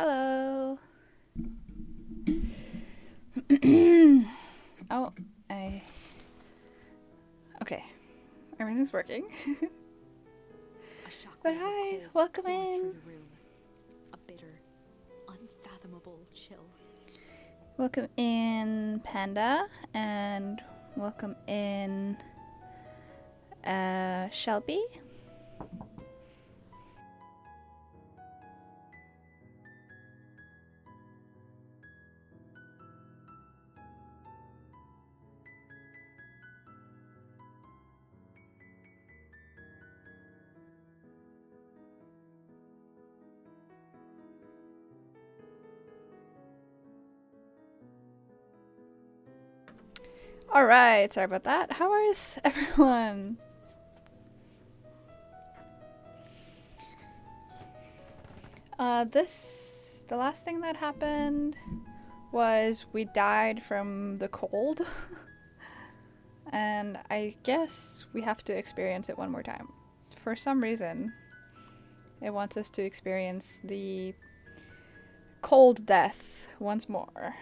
Hello. Oh, okay. Everything's working. But hi, welcome in. A bitter, unfathomable chill. Welcome in, Panda, and welcome in, Shelby. Alright, sorry about that. How is everyone? The last thing that happened was we died from the cold. And I guess we have to experience it one more time. For some reason, it wants us to experience the cold death once more.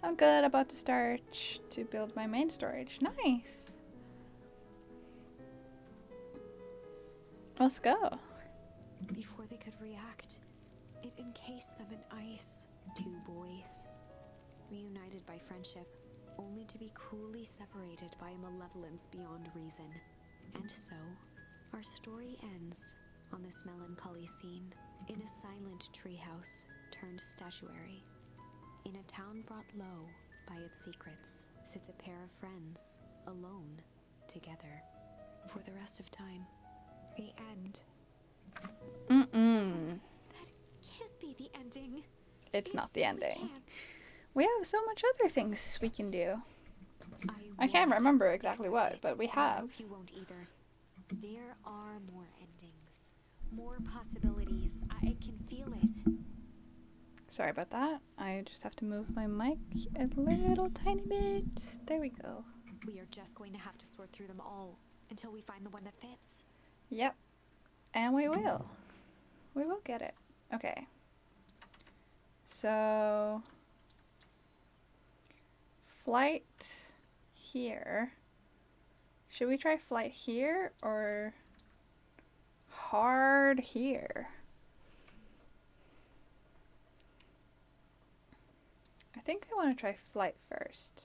I'm good, about to start to build my main storage. Nice! Let's go. Before they could react, it encased them in ice. Two boys, reunited by friendship, only to be cruelly separated by a malevolence beyond reason. And so, our story ends on this melancholy scene, in a silent treehouse turned statuary. In a town brought low by its secrets, sits a pair of friends, alone, together, for the rest of time. The end. That can't be the ending. It's not the ending. Can't. We have so much other things we can do. I can't remember exactly what, but we have. I hope you won't either. There are more endings, more possibilities. I can feel it. Sorry about that. I just have to move my mic a little tiny bit. There we go. We are just going to have to sort through them all until we find the one that fits. Yep. And we will. We will get it. Okay. So, flight here. Should we try flight here or hard here? I think I want to try flight first.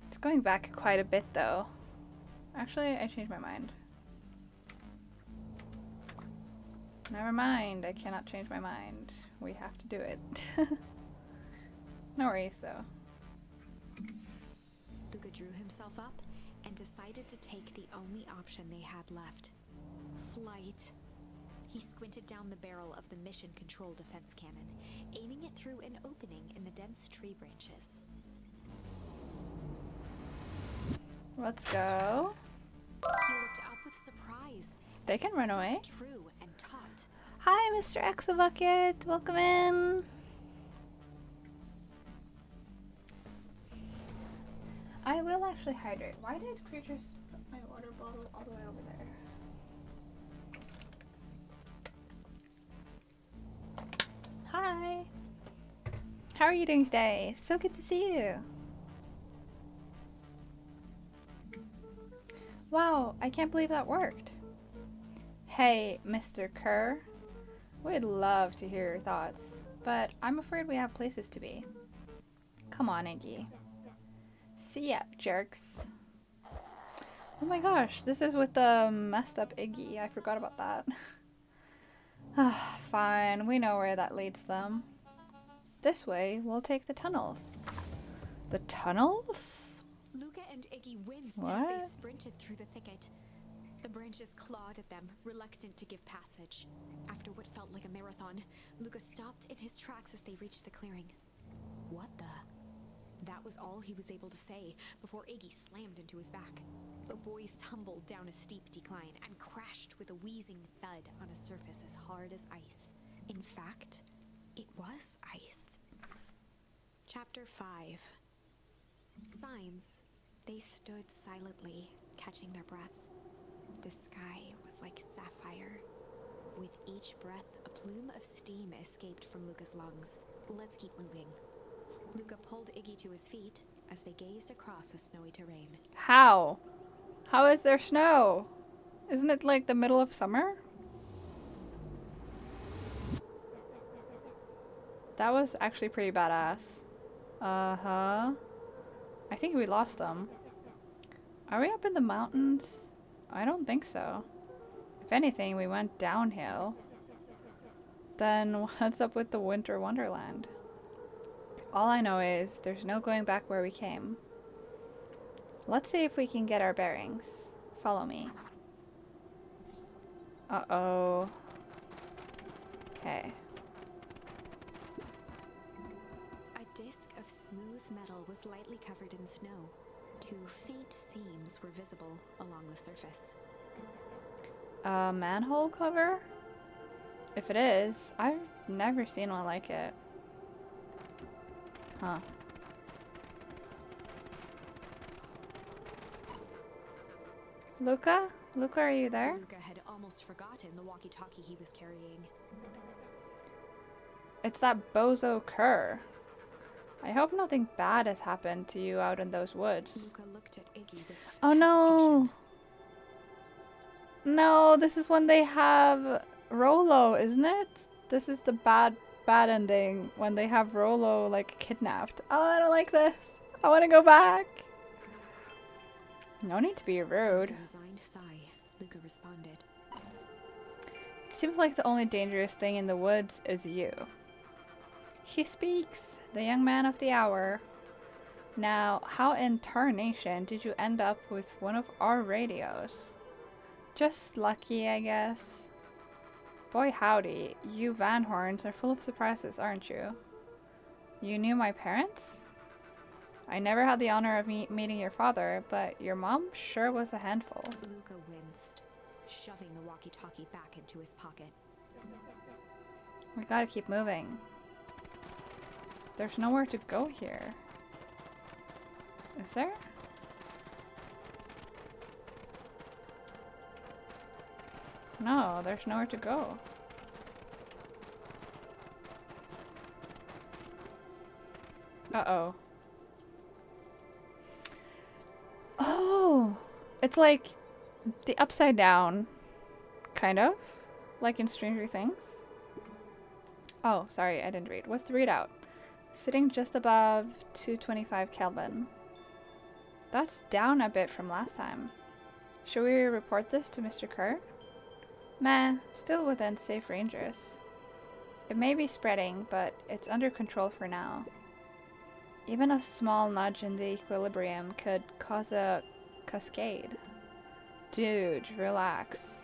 It's going back quite a bit though. Actually, I changed my mind. Never mind, I cannot change my mind. We have to do it. No worries though. Luca drew himself up and decided to take the only option they had left. Flight. He squinted down the barrel of the mission control defense cannon, aiming it through an opening in the dense tree branches. Let's go. He looked up with surprise. They can run away. True and taut. Hi, Mr. Exobucket. Welcome in. I will actually hydrate. Why did creatures put my water bottle all the way over there? Hi. How are you doing today? So good to see you. Wow, I can't believe that worked. Hey, Mr. Kerr. We'd love to hear your thoughts, but I'm afraid we have places to be. Come on, Iggy. See ya, jerks. Oh my gosh, this is with the messed up Iggy. I forgot about that. Fine, we know where that leads them. This way, we'll take the tunnels. The tunnels? Luca and Iggy winced as What? they sprinted through the thicket. The branches clawed at them, reluctant to give passage. After what felt like a marathon, Luca stopped in his tracks as they reached the clearing. What the? That was all he was able to say before Iggy slammed into his back. The boys tumbled down a steep decline and crashed with a wheezing thud on a surface as hard as ice. In fact, it was ice. Chapter 5. Signs. They stood silently, catching their breath. The sky was like sapphire. With each breath, a plume of steam escaped from Luca's lungs. Let's keep moving. Luca pulled Iggy to his feet as they gazed across a snowy terrain. How? How is there snow? Isn't it like the middle of summer? That was actually pretty badass. Uh-huh. I think we lost them. Are we up in the mountains? I don't think so. If anything, we went downhill. Then what's up with the Winter Wonderland? All I know is there's no going back where we came. Let's see if we can get our bearings. Follow me. Uh-oh. Okay. A disc of smooth metal was lightly covered in snow. 2 faint seams were visible along the surface. A manhole cover? If it is, I've never seen one like it. Huh. Luca? Luca, are you there? Luca had almost forgotten the walkie-talkie he was carrying. It's that bozo Kerr. I hope nothing bad has happened to you out in those woods. Luca looked at Iggy with Oh no! hesitation. No, this is when they have Rolo, isn't it? This is the bad ending when they have Rolo like kidnapped. Oh, I don't like this. I want to go back. No need to be rude. With a resigned sigh, Luca responded. It seems like the only dangerous thing in the woods is you. He speaks, the young man of the hour. Now, how in tarnation did you end up with one of our radios? Just lucky, I guess. Boy howdy, you Van Horns are full of surprises, aren't you? You knew my parents? I never had the honor of meeting your father, but your mom sure was a handful. Luca winced, shoving the walkie-talkie back into his pocket. We gotta keep moving. There's nowhere to go here. Is there? No, there's nowhere to go. Uh-oh. Oh! It's like the upside down, kind of. Like in Stranger Things. Oh, sorry, I didn't read. What's the readout? Sitting just above 225 Kelvin. That's down a bit from last time. Should we report this to Mr. Kerr? Meh, still within safe ranges. It may be spreading, but it's under control for now. Even a small nudge in the equilibrium could cause a cascade. Dude, relax.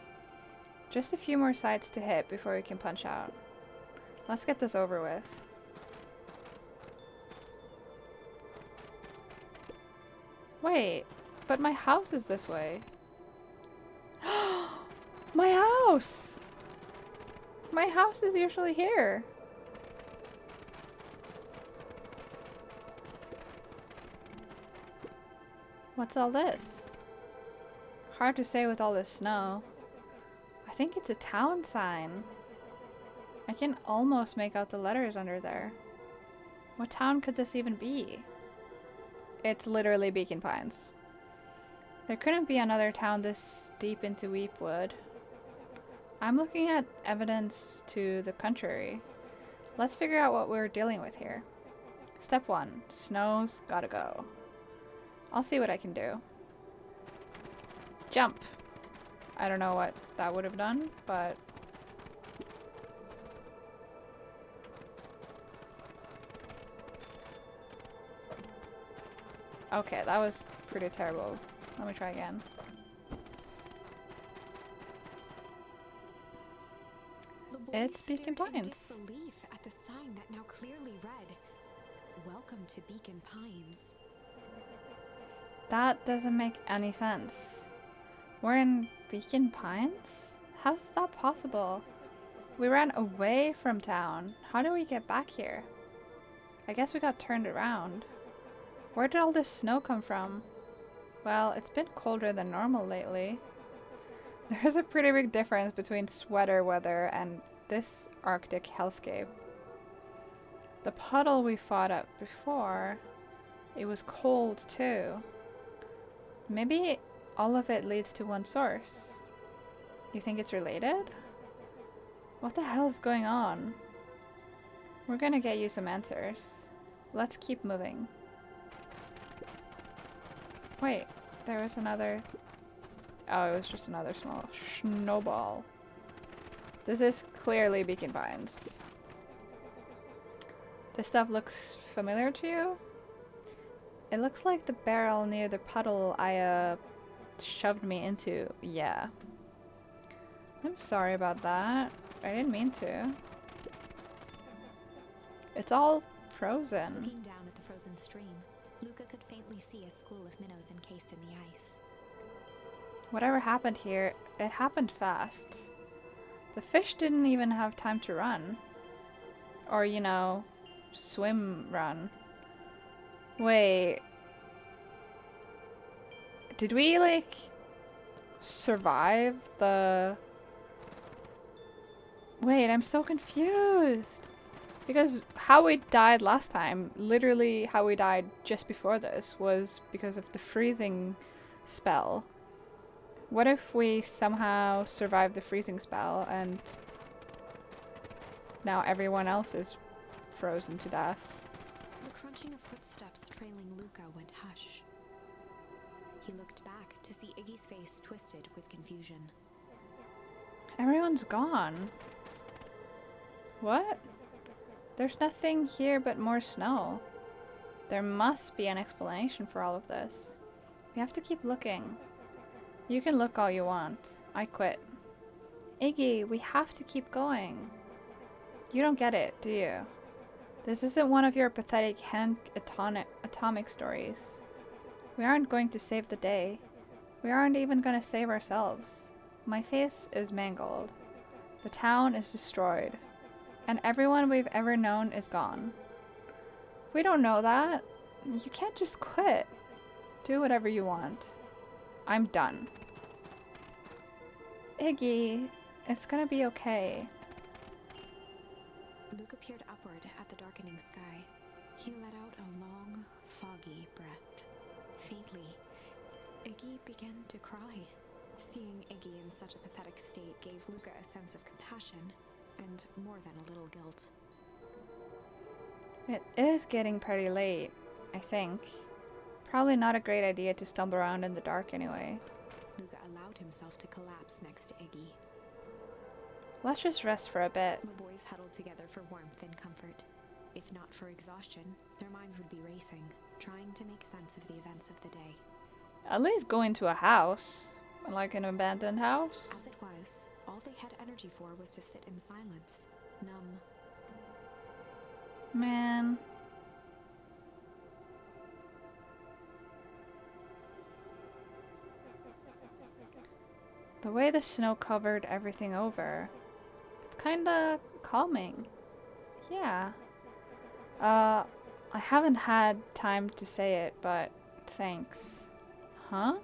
Just a few more sites to hit before we can punch out. Let's get this over with. Wait, but my house is this way. My house! My house is usually here. What's all this? Hard to say with all this snow. I think it's a town sign. I can almost make out the letters under there. What town could this even be? It's literally Beacon Pines. There couldn't be another town this deep into Weepwood. I'm looking at evidence to the contrary. Let's figure out what we're dealing with here. Step 1. Snow's gotta go. I'll see what I can do. Jump! I don't know what that would have done, but... Okay, that was pretty terrible. Let me try again. It's Beacon stared in Pines. disbelief at the sign that now clearly read, "Welcome to Beacon Pines." That doesn't make any sense. We're in Beacon Pines? How's that possible? We ran away from town. How do we get back here? I guess we got turned around. Where did all this snow come from? Well, it's been colder than normal lately. There's a pretty big difference between sweater weather and this Arctic hellscape. The puddle we fought up before, it was cold too. Maybe all of it leads to one source. You think it's related? What the hell's going on? We're gonna get you some answers. Let's keep moving. Wait, there was another... Oh, it was just another small snowball. This is clearly Beacon Pines. This stuff looks familiar to you? It looks like the barrel near the puddle I shoved me into. Yeah. I'm sorry about that. I didn't mean to. It's all frozen. Looking down at the frozen stream, Luca could faintly see a school of minnows encased in the ice. Whatever happened here, it happened fast. The fish didn't even have time to run. Or, you know, swim run. Wait. Did we, like, survive the... Wait, I'm so confused. Because how we died last time, literally how we died just before this, was because of the freezing spell. What if we somehow survived the freezing spell and now everyone else is frozen to death? The crunching of footsteps trailing Luca went hush. He looked back to see Iggy's face twisted with confusion. Everyone's gone. What? There's nothing here but more snow. There must be an explanation for all of this. We have to keep looking. You can look all you want. I quit. Iggy, we have to keep going. You don't get it, do you? This isn't one of your pathetic hand atomic stories. We aren't going to save the day. We aren't even going to save ourselves. My face is mangled. The town is destroyed. And everyone we've ever known is gone. We don't know that. You can't just quit. Do whatever you want. I'm done. Iggy, it's gonna be okay. Luca peered upward at the darkening sky. He let out a long, foggy breath. Faintly, Iggy began to cry. Seeing Iggy in such a pathetic state gave Luca a sense of compassion and more than a little guilt. It is getting pretty late, I think. Probably not a great idea to stumble around in the dark anyway. Luca allowed himself to collapse next to Iggy. Let's just rest for a bit. The boys huddled together for warmth and comfort. If not for exhaustion, their minds would be racing, trying to make sense of the events of the day. At least go into a house. Like an abandoned house. As it was, all they had energy for was to sit in silence, numb. Man. The way the snow covered everything over, it's kinda calming. Yeah. I haven't had time to say it, but thanks. Huh?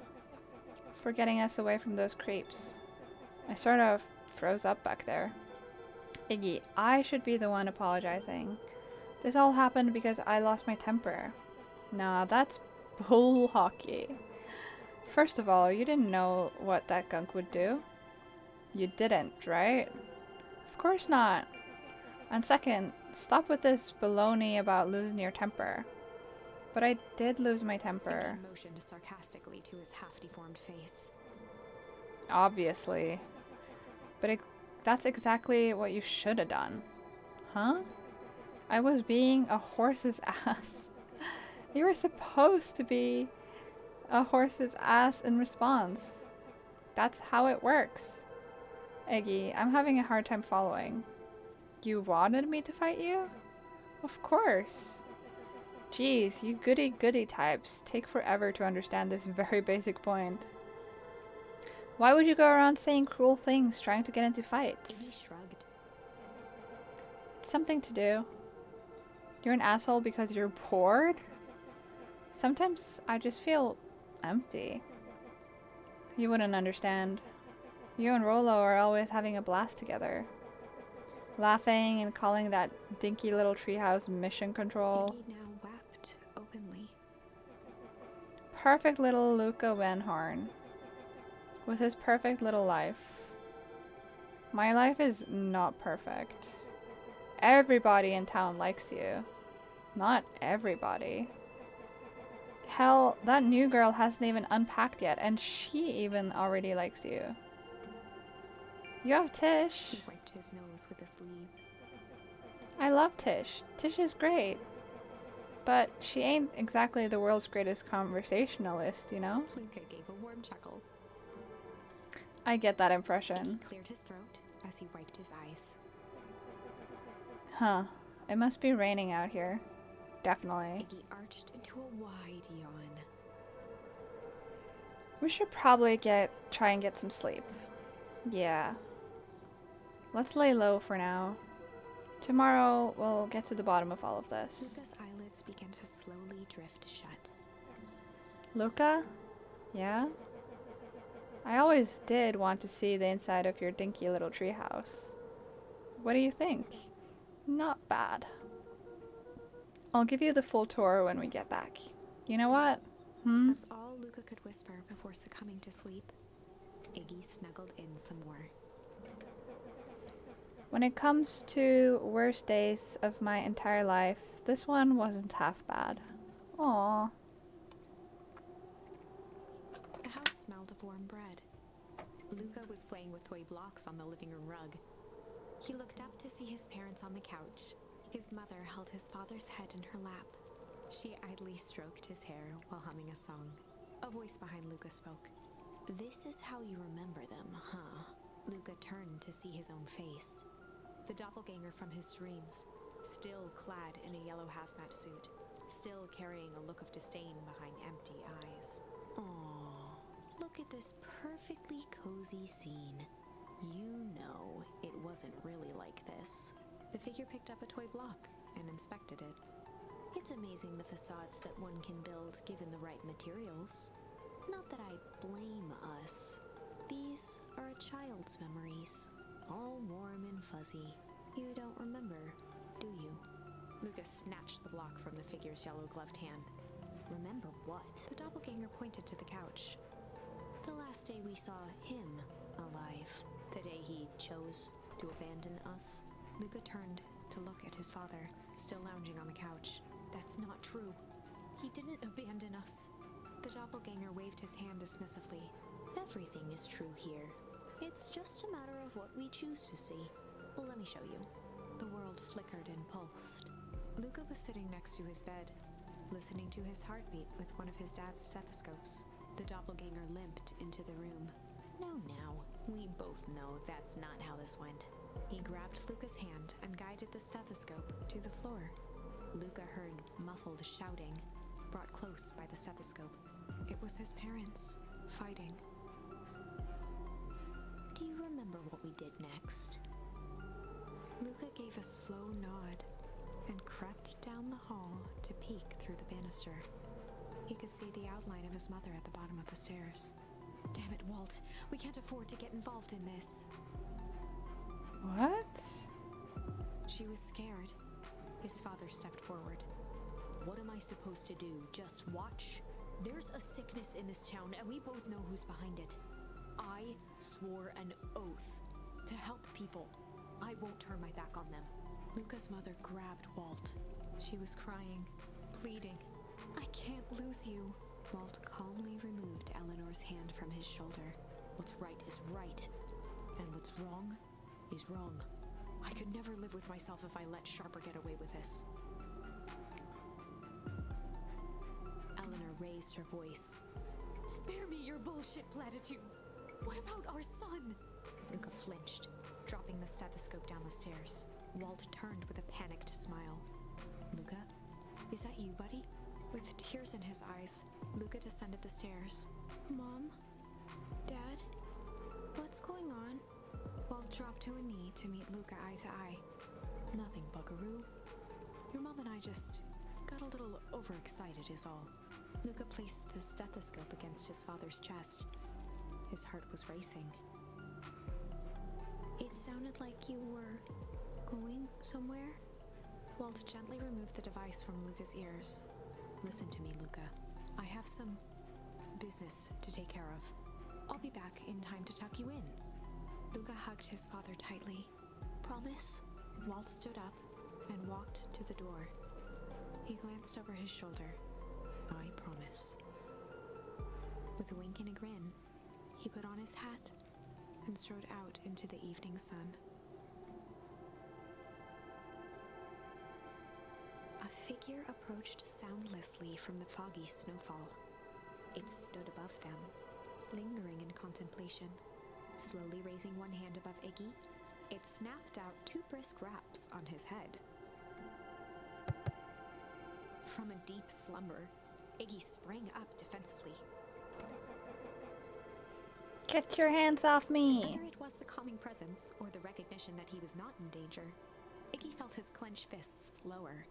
For getting us away from those creeps. I sort of froze up back there. Iggy, I should be the one apologizing. This all happened because I lost my temper. Nah, that's bull hockey. First of all, you didn't know what that gunk would do. You didn't, right? Of course not. And second, stop with this baloney about losing your temper. But I did lose my temper. Iggy motioned sarcastically to his half-deformed face. Obviously. But that's exactly what you should have done. Huh? I was being a horse's ass. You were supposed to be a horse's ass in response. That's how it works. Iggy, I'm having a hard time following. You wanted me to fight you? Of course. Jeez, you goody-goody types take forever to understand this very basic point. Why would you go around saying cruel things trying to get into fights? Iggy shrugged. It's something to do. You're an asshole because you're bored? Sometimes I just feel empty. You wouldn't understand. You and Rolo are always having a blast together. Laughing and calling that dinky little treehouse mission control. Iggy now wept openly. Perfect little Luca Van Horn. With his perfect little life. My life is not perfect. Everybody in town likes you. Not everybody. Hell, that new girl hasn't even unpacked yet, and she even already likes you. You have Tish. He wiped his nose with a sleeve. I love Tish. Tish is great. But she ain't exactly the world's greatest conversationalist, you know? Luca gave a warm chuckle. I get that impression. Iggy cleared his throat as he wiped his eyes. Huh. It must be raining out here. Definitely. Iggy arched into a wide yawn. We should probably try and get some sleep. Yeah. Let's lay low for now. Tomorrow we'll get to the bottom of all of this. Luca's eyelids began to slowly drift shut. Luca? Yeah? I always did want to see the inside of your dinky little treehouse. What do you think? Not bad. I'll give you the full tour when we get back. You know what? That's all Luca could whisper before succumbing to sleep. Iggy snuggled in some more. When it comes to worst days of my entire life, this one wasn't half bad. Aww. The house smelled of warm bread. Luca was playing with toy blocks on the living room rug. He looked up to see his parents on the couch. His mother held his father's head in her lap. She idly stroked his hair while humming a song. A voice behind Luca spoke. "This is how you remember them, huh?" Luca turned to see his own face. The doppelganger from his dreams, still clad in a yellow hazmat suit, still carrying a look of disdain behind empty eyes. Aww, look at this perfectly cozy scene. You know it wasn't really like this. The figure picked up a toy block and inspected it. It's amazing the facades that one can build given the right materials. Not that I blame us. These are a child's memories, all warm and fuzzy. You don't remember, do you? Lucas snatched the block from the figure's yellow-gloved hand. Remember what? The doppelganger pointed to the couch. The last day we saw him alive. The day he chose to abandon us. Luca turned to look at his father, still lounging on the couch. That's not true. He didn't abandon us. The doppelganger waved his hand dismissively. Everything is true here. It's just a matter of what we choose to see. Well, let me show you. The world flickered and pulsed. Luca was sitting next to his bed, listening to his heartbeat with one of his dad's stethoscopes. The doppelganger limped into the room. Now, we both know that's not how this went. He grabbed Luca's hand and guided the stethoscope to the floor. Luca heard muffled shouting, brought close by the stethoscope. It was his parents, fighting. Do you remember what we did next? Luca gave a slow nod and crept down the hall to peek through the banister. He could see the outline of his mother at the bottom of the stairs. Damn it, Walt. We can't afford to get involved in this. What? She was scared. His father stepped forward. What am I supposed to do? Just watch? There's a sickness in this town, and we both know who's behind it. I swore an oath to help people. I won't turn my back on them. Luca's mother grabbed Walt. She was crying, pleading. I can't lose you. Walt calmly removed Eleanor's hand from his shoulder. What's right is right, and what's wrong is wrong. I could never live with myself if I let Sharper get away with this. Eleanor raised her voice. Spare me your bullshit platitudes. What about our son? Luca flinched, dropping the stethoscope down the stairs. Walt turned with a panicked smile. Luca, is that you, buddy? With tears in his eyes, Luca descended the stairs. Mom? Dad? What's going on? Walt dropped to a knee to meet Luca eye to eye. Nothing, buckaroo. Your mom and I just got a little overexcited is all. Luca placed the stethoscope against his father's chest. His heart was racing. It sounded like you were going somewhere. Walt gently removed the device from Luca's ears. Listen to me, Luca. I have some business to take care of. I'll be back in time to tuck you in. Luca hugged his father tightly. Promise? Walt stood up and walked to the door. He glanced over his shoulder. I promise. With a wink and a grin, he put on his hat and strode out into the evening sun. A figure approached soundlessly from the foggy snowfall. It stood above them, lingering in contemplation. Slowly raising one hand above Iggy, it snapped out 2 brisk raps on his head. From a deep slumber, Iggy sprang up defensively. Get your hands off me! Whether it was the calming presence or the recognition that he was not in danger, Iggy felt his clenched fists lower.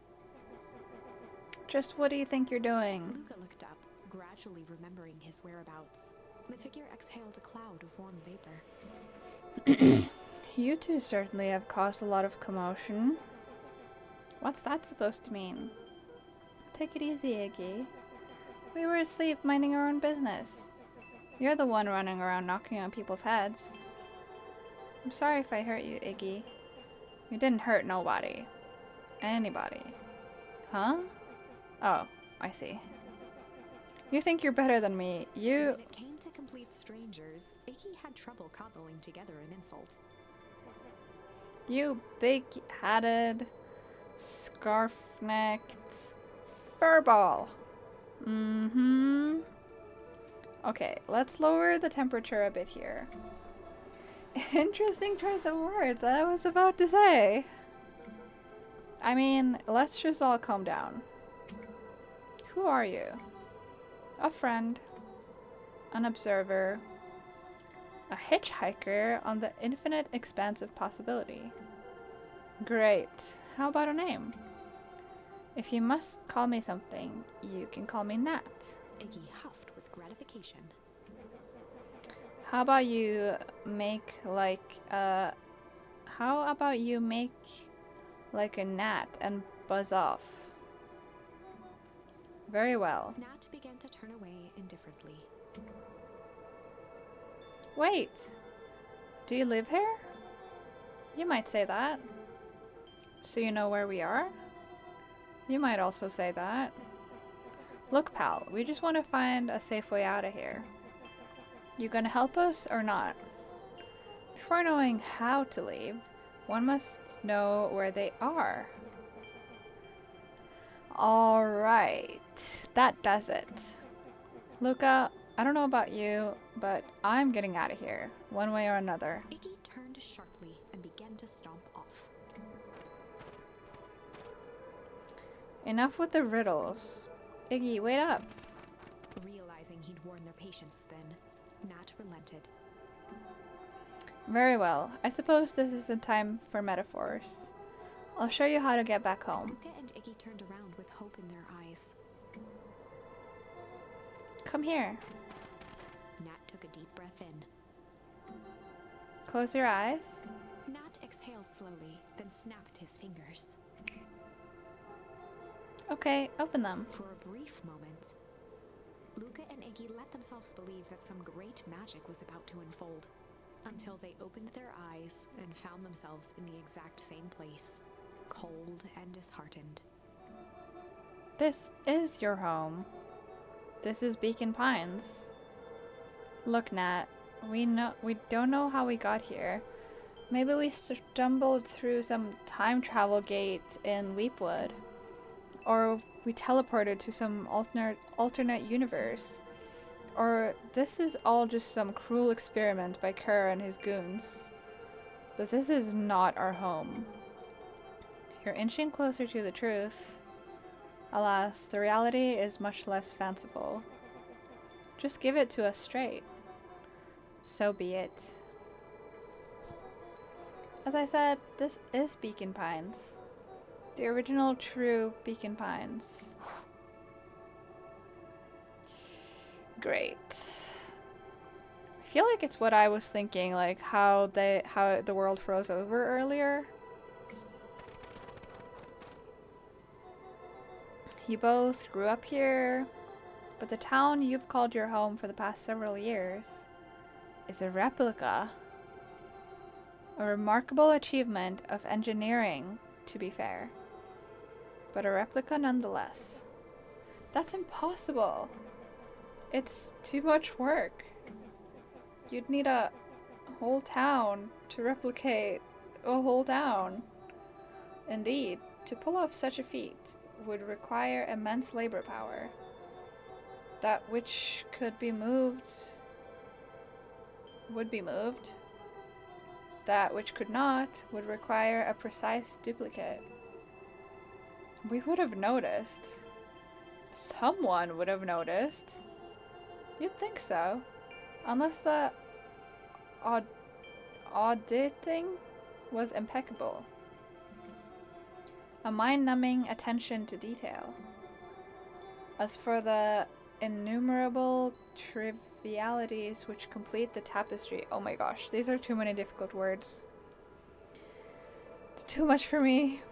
Just what do you think you're doing? Luca looked up, gradually remembering his whereabouts. The figure exhaled a cloud of warm vapor. You two certainly have caused a lot of commotion. What's that supposed to mean? Take it easy, Iggy. We were asleep minding our own business. You're the one running around knocking on people's heads. I'm sorry if I hurt you, Iggy. You didn't hurt nobody. Anybody. Huh? Oh, I see. You think you're better than me. When it came to complete strangers, Iggy had trouble cobbling together an insult. You big-hatted, scarf-necked furball. Mm-hmm. Okay, let's lower the temperature a bit here. Interesting choice of words, I was about to say. I mean, let's just all calm down. Who are you? A friend, an observer, a hitchhiker on the infinite expanse of possibility. Great. How about a name? If you must call me something, you can call me Nat. Iggy huffed with gratification. How about you make like a gnat and buzz off? Very well. Nat began to turn away indifferently. Wait. Do you live here? You might say that. So you know where we are? You might also say that. Look, pal, we just want to find a safe way out of here. You gonna help us or not? Before knowing how to leave, one must know where they are. Alright, that does it. Luca, I don't know about you, but I'm getting out of here, one way or another. Iggy turned sharply and began to stomp off. Enough with the riddles. Iggy, wait up. Realizing he'd worn their patience then, Nat relented. Very well, I suppose this is a time for metaphors. I'll show you how to get back home. Luca and Iggy turned around with hope in their eyes. Come here. Nat took a deep breath in. Close your eyes. Nat exhaled slowly, then snapped his fingers. Okay, open them. For a brief moment, Luca and Iggy let themselves believe that some great magic was about to unfold, until they opened their eyes and found themselves in the exact same place, cold and disheartened. This is your home. This is Beacon Pines. Look, Nat, we don't know how we got here. Maybe we stumbled through some time travel gate in Weepwood. Or we teleported to some alternate universe. Or this is all just some cruel experiment by Kerr and his goons. But this is not our home. You're inching closer to the truth. Alas, the reality is much less fanciful. Just give it to us straight. So be it. As I said, this is Beacon Pines. The original true Beacon Pines. Great. feel like it's what I was thinking, like how the world froze over earlier. You both grew up here, but the town you've called your home for the past several years is a replica. A remarkable achievement of engineering, to be fair, but a replica nonetheless. That's impossible. It's too much work. You'd need a whole town to replicate a whole town. Indeed, to pull off such a feat would require immense labor power. That which could be moved would be moved. That which could not would require a precise duplicate. We would have noticed. Someone would have noticed. You'd think so. Unless the auditing was impeccable. A mind-numbing attention to detail. As for the innumerable trivialities which complete the tapestry, oh my gosh, these are too many difficult words. It's too much for me.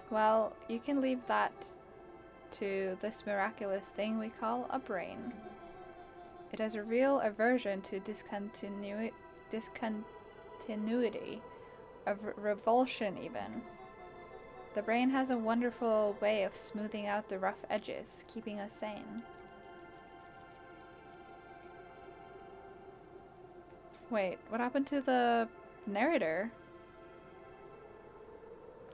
Well, you can leave that to this miraculous thing we call a brain. It has a real aversion to discontinuity, of revulsion even. The brain has a wonderful way of smoothing out the rough edges, keeping us sane. Wait, what happened to the narrator?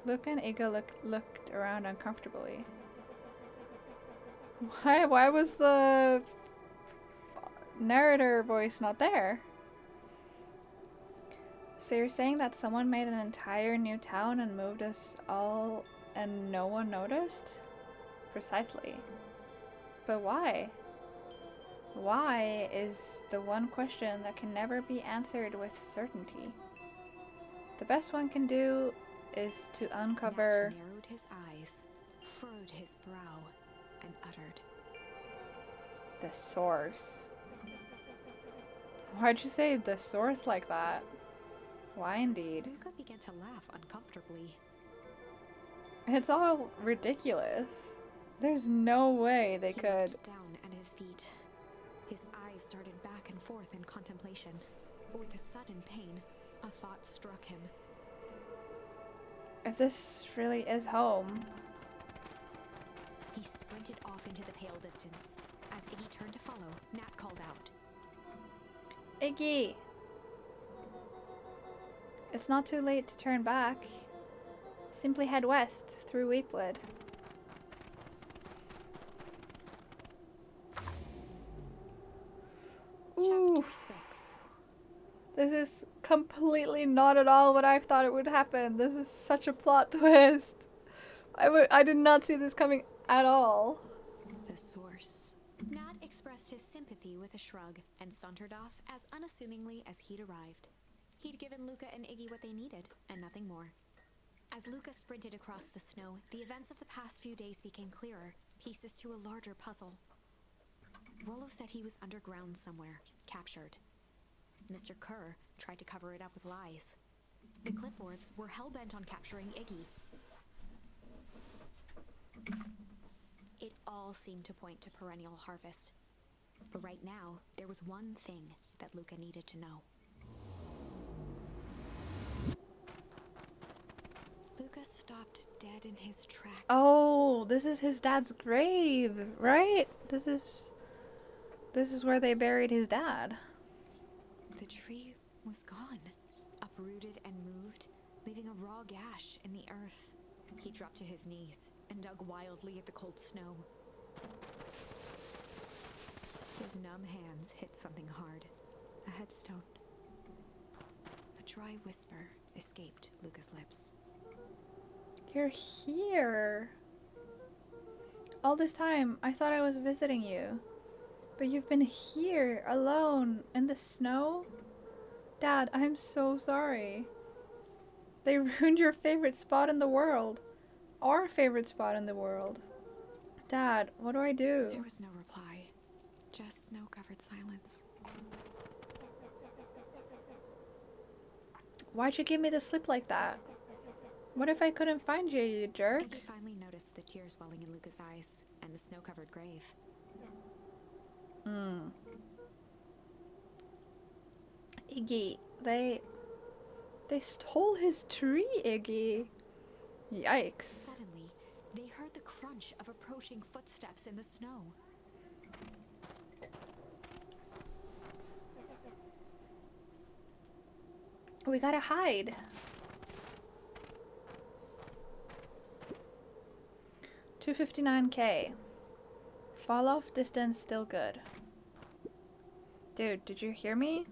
Luke and Iga looked around uncomfortably. Why was the narrator voice not there? So you're saying that someone made an entire new town and moved us all and no one noticed? Precisely. But why? Why is the one question that can never be answered with certainty. The best one can do is to uncover... Nat narrowed his eyes, furrowed his brow, and uttered, the source. Why'd you say the source like that? Why indeed? Luca began to laugh uncomfortably. It's all ridiculous. There's no way they could... He looked down at his feet. His eyes started back and forth in contemplation. With a sudden pain, a thought struck him. If this really is home... He sprinted off into the pale distance. As Iggy turned to follow, Nat called out, Iggy! It's not too late to turn back. Simply head west through Weepwood. Chapter 6. This is completely not at all what I thought it would happen. This is such a plot twist. I did not see this coming at all. The source. Nat expressed his sympathy with a shrug and sauntered off as unassumingly as he'd arrived. He'd given Luca and Iggy what they needed, and nothing more. As Luca sprinted across the snow, the events of the past few days became clearer, pieces to a larger puzzle. Rollo said he was underground somewhere, captured. Mr. Kerr tried to cover it up with lies. The clipboards were hell-bent on capturing Iggy. It all seemed to point to perennial harvest. But right now, there was one thing that Luca needed to know. Luca stopped dead in his tracks. Oh, this is his dad's grave, right? This is where they buried his dad. The tree was gone, uprooted and moved, leaving a raw gash in the earth. He dropped to his knees and dug wildly at the cold snow. His numb hands hit something hard, a headstone. A dry whisper escaped Luca's lips. You're here. All this time, I thought I was visiting you. But you've been here, alone, in the snow? Dad, I'm so sorry. They ruined your favorite spot in the world. Our favorite spot in the world. Dad, what do I do? There was no reply, just snow-covered silence. Why'd you give me the slip like that? What if I couldn't find you, you jerk? Iggy finally noticed the tears welling in Luca's eyes and the snow-covered grave. Iggy, they stole his tree, Iggy. Yikes. Suddenly, they heard the crunch of approaching footsteps in the snow. We gotta hide. 259K. Fall off distance still good. Dude, did you hear me?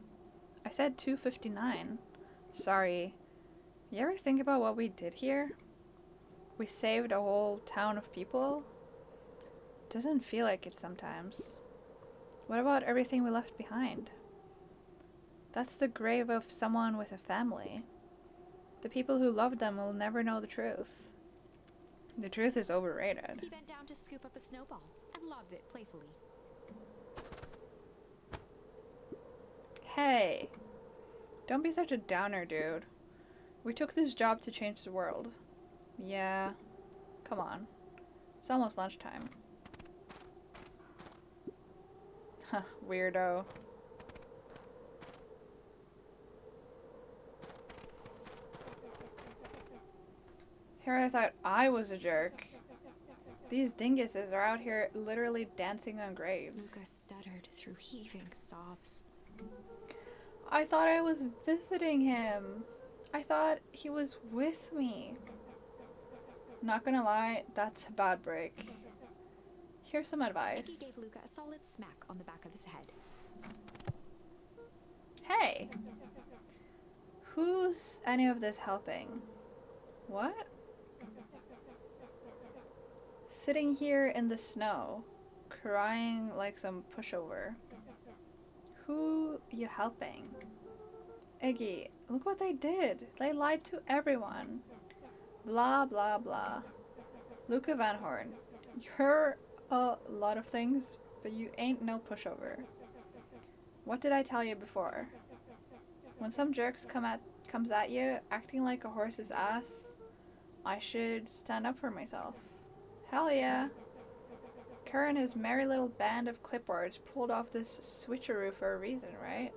I said 259. Sorry. You ever think about what we did here? We saved a whole town of people? Doesn't feel like it sometimes. What about everything we left behind? That's the grave of someone with a family. The people who loved them will never know the truth. The truth is overrated. He bent down to scoop up a snowball and lobbed it playfully. Hey, don't be such a downer, dude. We took this job to change the world. Yeah, come on. It's almost lunchtime. Huh, weirdo. Here I thought I was a jerk. These dinguses are out here literally dancing on graves. Luca stuttered through heaving sobs. I thought I was visiting him. I thought he was with me. Not gonna lie, that's a bad break. Here's some advice. Iggy gave Luca a solid smack on the back of his head. Hey! Who's any of this helping? What? Sitting here in the snow, crying like some pushover. Who you helping? Iggy, look what they did. They lied to everyone. Blah, blah, blah. Luca Van Horn, you're a lot of things, but you ain't no pushover. What did I tell you before? When some jerks comes at you, acting like a horse's ass, I should stand up for myself. Hell yeah. Kerr and his merry little band of clipboards pulled off this switcheroo for a reason, right?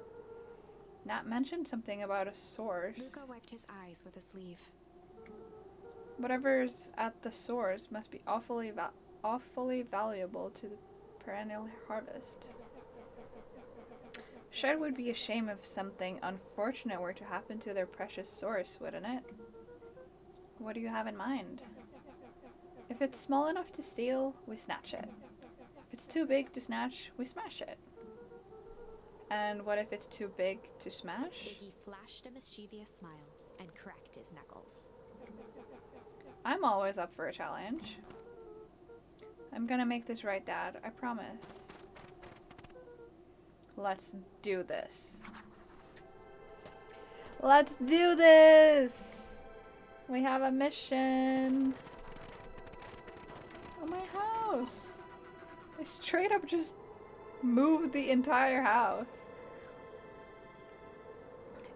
Nat mentioned something about a source. Luca wiped his eyes with a sleeve. Whatever's at the source must be awfully valuable to the perennial harvest. Sure, it would be a shame if something unfortunate were to happen to their precious source, wouldn't it? What do you have in mind? If it's small enough to steal, we snatch it. If it's too big to snatch, we smash it. And what if it's too big to smash? Iggy flashed a mischievous smile and cracked his knuckles. I'm always up for a challenge. I'm gonna make this right, Dad. I promise. Let's do this. Let's do this! We have a mission. Oh, my house. I straight up just moved the entire house.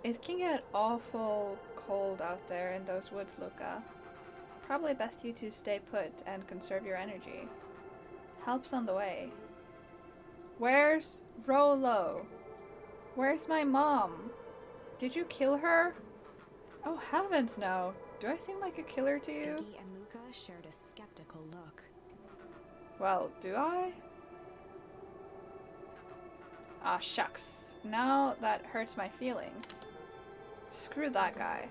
It can get awful cold out there in those woods, Luca. Probably best you two stay put and conserve your energy. Help's on the way. Where's Rolo? Where's my mom? Did you kill her? Oh heavens no. Do I seem like a killer to you? Iggy and Luca shared a skeptical look. Well, do I? Ah, shucks. Now that hurts my feelings. Screw that guy.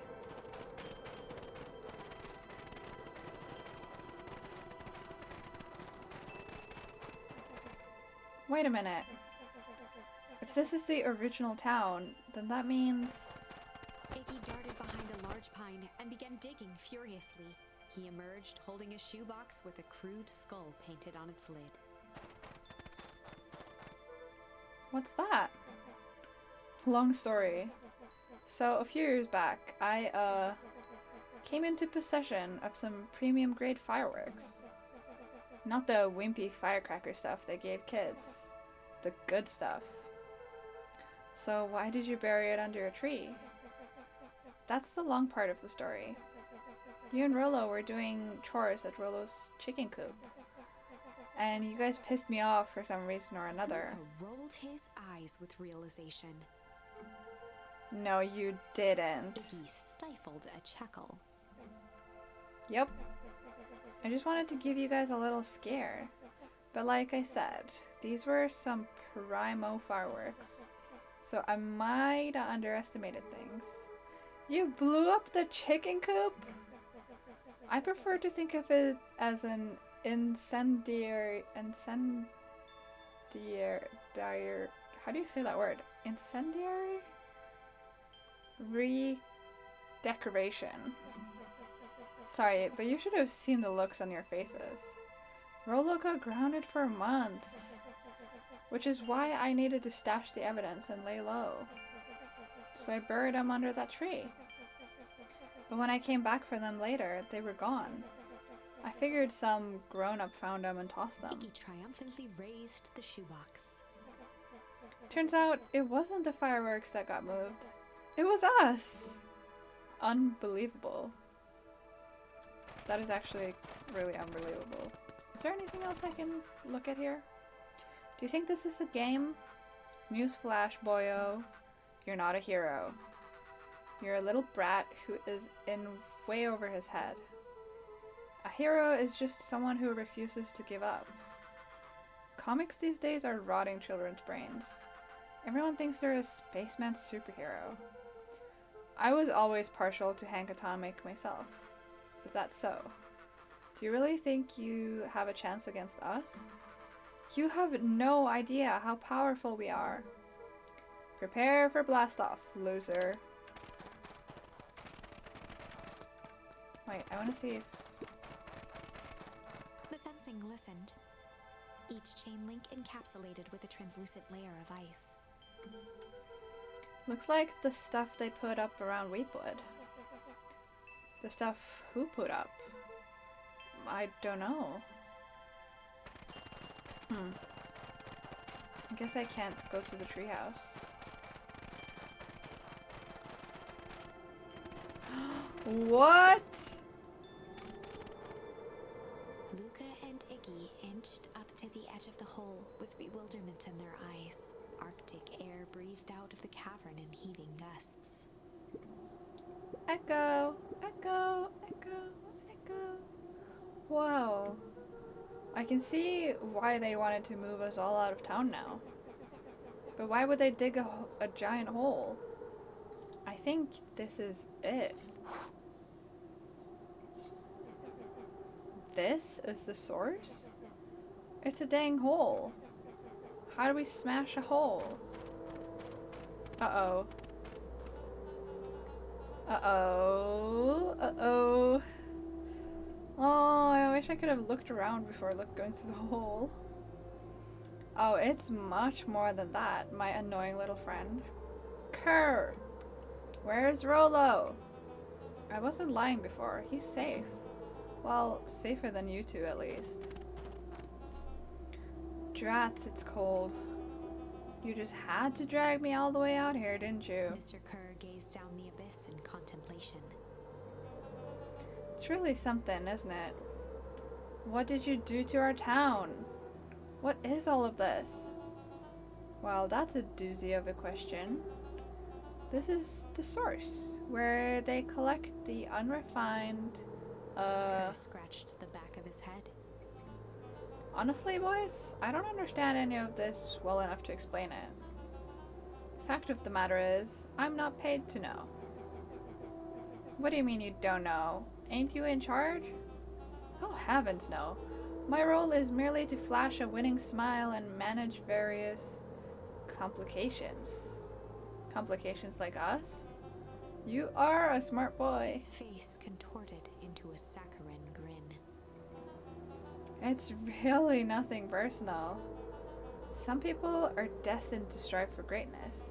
Wait a minute. If this is the original town, then that means... Iggy darted behind a large pine and began digging furiously. He emerged holding a shoebox with a crude skull painted on its lid. What's that? Long story. So, a few years back, I, came into possession of some premium grade fireworks. Not the wimpy firecracker stuff they gave kids. The good stuff. So why did you bury it under a tree? That's the long part of the story. You and Rolo were doing chores at Rolo's chicken coop. And you guys pissed me off for some reason or another. Luca rolled his eyes with realization. No, you didn't. Iggy stifled a chuckle. Yep. I just wanted to give you guys a little scare. But like I said, these were some primo fireworks. So I might have underestimated things. You blew up the chicken coop? I prefer to think of it as an incendiary, how do you say that word? Incendiary? Redecoration. Sorry, but you should have seen the looks on your faces. Rolo got grounded for months, which is why I needed to stash the evidence and lay low. So I buried him under that tree. But when I came back for them later, they were gone. I figured some grown-up found them and tossed them. Iggy triumphantly raised the shoebox. Turns out it wasn't the fireworks that got moved. It was us! Unbelievable. That is actually really unbelievable. Is there anything else I can look at here? Do you think this is a game? Newsflash, boyo. You're not a hero. You're a little brat who is in way over his head. A hero is just someone who refuses to give up. Comics these days are rotting children's brains. Everyone thinks they're a spaceman superhero. I was always partial to Hank Atomic myself. Is that so? Do you really think you have a chance against us? You have no idea how powerful we are. Prepare for blast-off, loser. Wait, I want to see if... The fencing listened. Each chain link encapsulated with a translucent layer of ice. Looks like the stuff they put up around Weepwood. The stuff who put up? I don't know. I guess I can't go to the treehouse. What? Luca and Iggy inched up to the edge of the hole with bewilderment in their eyes. Arctic air breathed out of the cavern in heaving gusts. Echo, echo, echo, echo. Whoa. I can see why they wanted to move us all out of town now. But why would they dig a giant hole? I think this is it. This is the source? It's a dang hole. How do we smash a hole? Uh-oh. Uh-oh. Uh-oh. Oh, I wish I could have looked around before going through the hole. Oh, it's much more than that, my annoying little friend. Kerr! Where's Rolo? I wasn't lying before. He's safe. Well, safer than you two at least. Drats, it's cold. You just had to drag me all the way out here, didn't you? Mr. Kerr gazed down the abyss in contemplation. It's really something, isn't it? What did you do to our town? What is all of this? Well, that's a doozy of a question. This is the source, where they collect the unrefined, Kerr scratched the back of his head. Honestly, boys, I don't understand any of this well enough to explain it. Fact of the matter is, I'm not paid to know. What do you mean you don't know? Ain't you in charge? Oh heavens no. My role is merely to flash a winning smile and manage various complications. Complications like us? You are a smart boy. His face contorted into a saccharine grin. It's really nothing personal. Some people are destined to strive for greatness,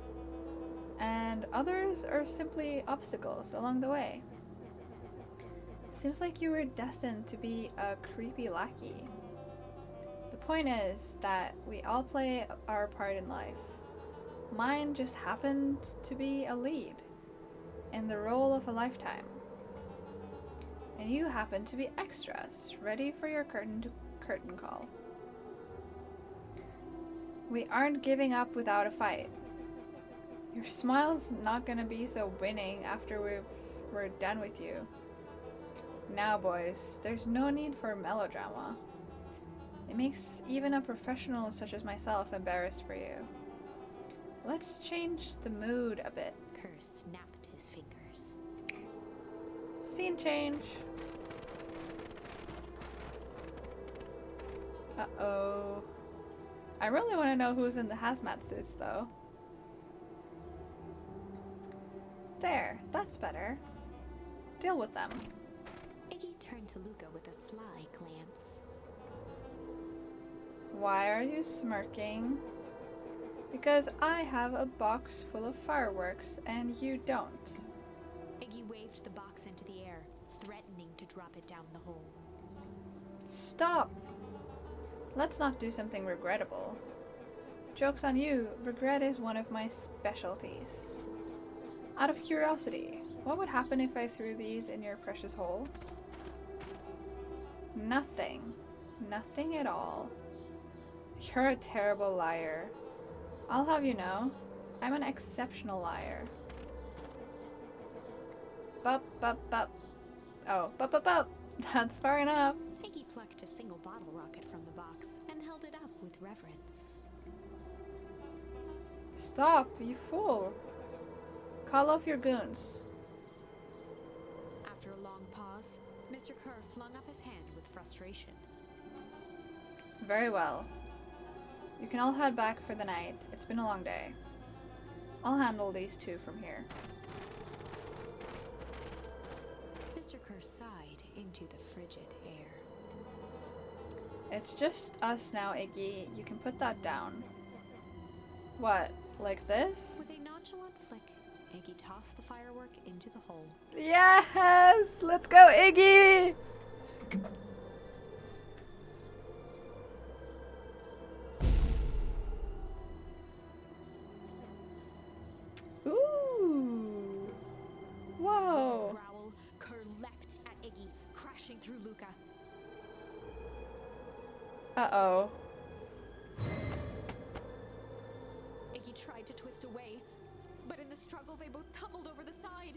and others are simply obstacles along the way. Seems like you were destined to be a creepy lackey. The point is that we all play our part in life. Mine just happened to be a lead. in the role of a lifetime. And you happen to be extras, ready for your curtain call. We aren't giving up without a fight. Your smile's not gonna be so winning after we're done with you. Now, boys, there's no need for melodrama. It makes even a professional such as myself embarrassed for you. Let's change the mood a bit. Kerr snapped his fingers. Scene change. Uh-oh. I really want to know who's in the hazmat suits, though. There, that's better. Deal with them. Iggy turned to Luca with a sly glance. Why are you smirking? Because I have a box full of fireworks and you don't. Iggy waved the box into the air, threatening to drop it down the hole. Stop! Let's not do something regrettable. Joke's on you, regret is one of my specialties. Out of curiosity, what would happen if I threw these in your precious hole? Nothing. Nothing at all. You're a terrible liar. I'll have you know, I'm an exceptional liar. Bup, bup, bup. Oh, bup, bup, bup. That's far enough. Iggy plucked a single bottle rocket from the box and held it up with reverence. Stop, you fool. Call off your goons. After a long pause, Mr. Kerr flung up his hand with frustration. Very well. You can all head back for the night. It's been a long day. I'll handle these two from here. Mr. Kerr sighed into the frigid air. It's just us now, Iggy. You can put that down. What, like this? With a nonchalant flick, Iggy tossed the firework into the hole. Yes! Let's go, Iggy! Ooh! Whoa! With a growl, Kerr leapt at Iggy, crashing through Luca. Uh-oh. Iggy tried to twist away, but in the struggle they both tumbled over the side.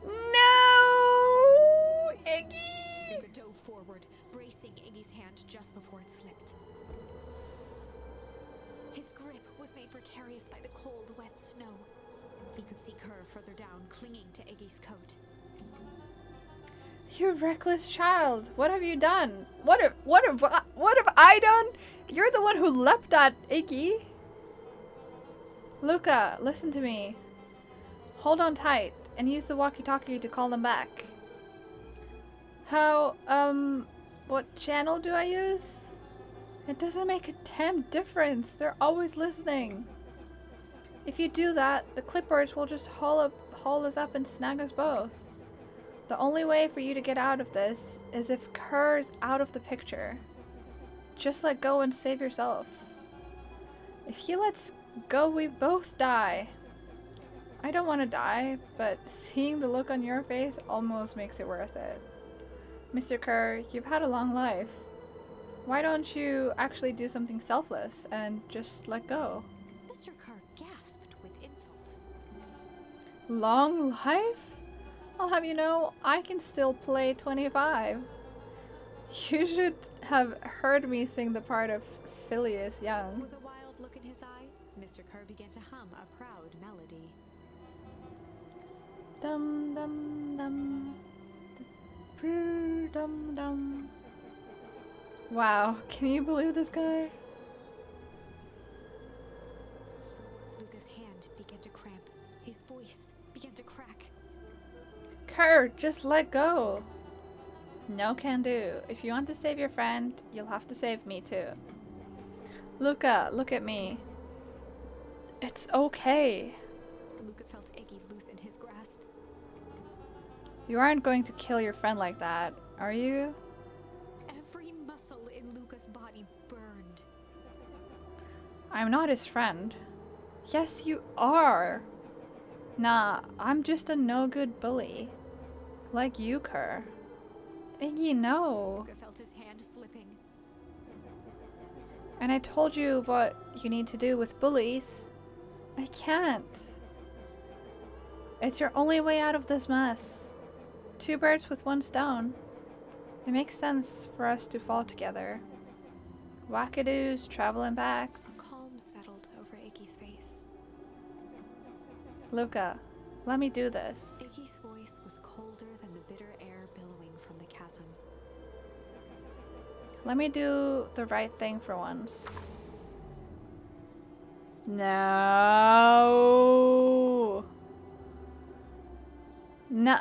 No! Iggy! Luca dove forward, bracing Iggy's hand just before it slipped. His grip was made precarious by the cold, wet snow. He could see Kerr further down, clinging to Iggy's coat. You reckless child! What have you done? What have I done? You're the one who leapt at Iggy. Luca, listen to me. Hold on tight and use the walkie-talkie to call them back. How, what channel do I use? It doesn't make a damn difference. They're always listening. If you do that, the clippers will just haul us up and snag us both. The only way for you to get out of this is if Kerr's out of the picture. Just let go and save yourself. If he lets go, we both die. I don't want to die, but seeing the look on your face almost makes it worth it. Mr. Kerr, you've had a long life. Why don't you actually do something selfless and just let go? Mr. Kerr gasped with insult. Long life? I'll have you know, I can still play 25. You should have heard me sing the part of Phileas Young. With a wild look in his eye, Mr. Kerr began to hum a proud melody. Dum dum dum. Dum dum dum. Wow, can you believe this guy? Luca's hand began to cramp. His voice began to crack. Kerr, just let go. No can do. If you want to save your friend, you'll have to save me too. Luca, look at me. It's okay. Luca felt Iggy loosen his grasp. You aren't going to kill your friend like that, are you? Every muscle in Luca's body burned. I'm not his friend. Yes, you are. Nah, I'm just a no-good bully. Like you, Kerr. Iggy, no. Luca felt his hand slipping. And I told you what you need to do with bullies. I can't. It's your only way out of this mess. Two birds with one stone. It makes sense for us to fall together. Wackadoos, traveling backs. A calm settled over Iggy's face. Luca, let me do this. Iggy's voice was colder than the bitter air billowing from the chasm. Let me do the right thing for once. No. No.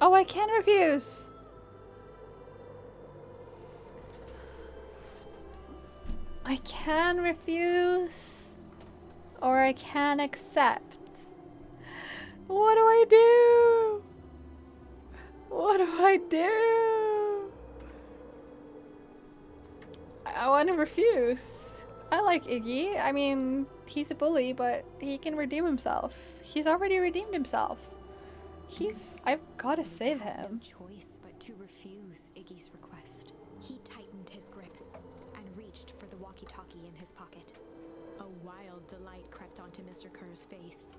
Oh, I can refuse. I can refuse. Or I can accept. What do I do? What do I do? I want to refuse. I like Iggy. I mean, he's a bully, but he can redeem himself. He's already redeemed himself. I've got to save him. No choice but to refuse Iggy's request. He tightened his grip and reached for the walkie-talkie in his pocket. A wild delight crept onto Mr. Kerr's face.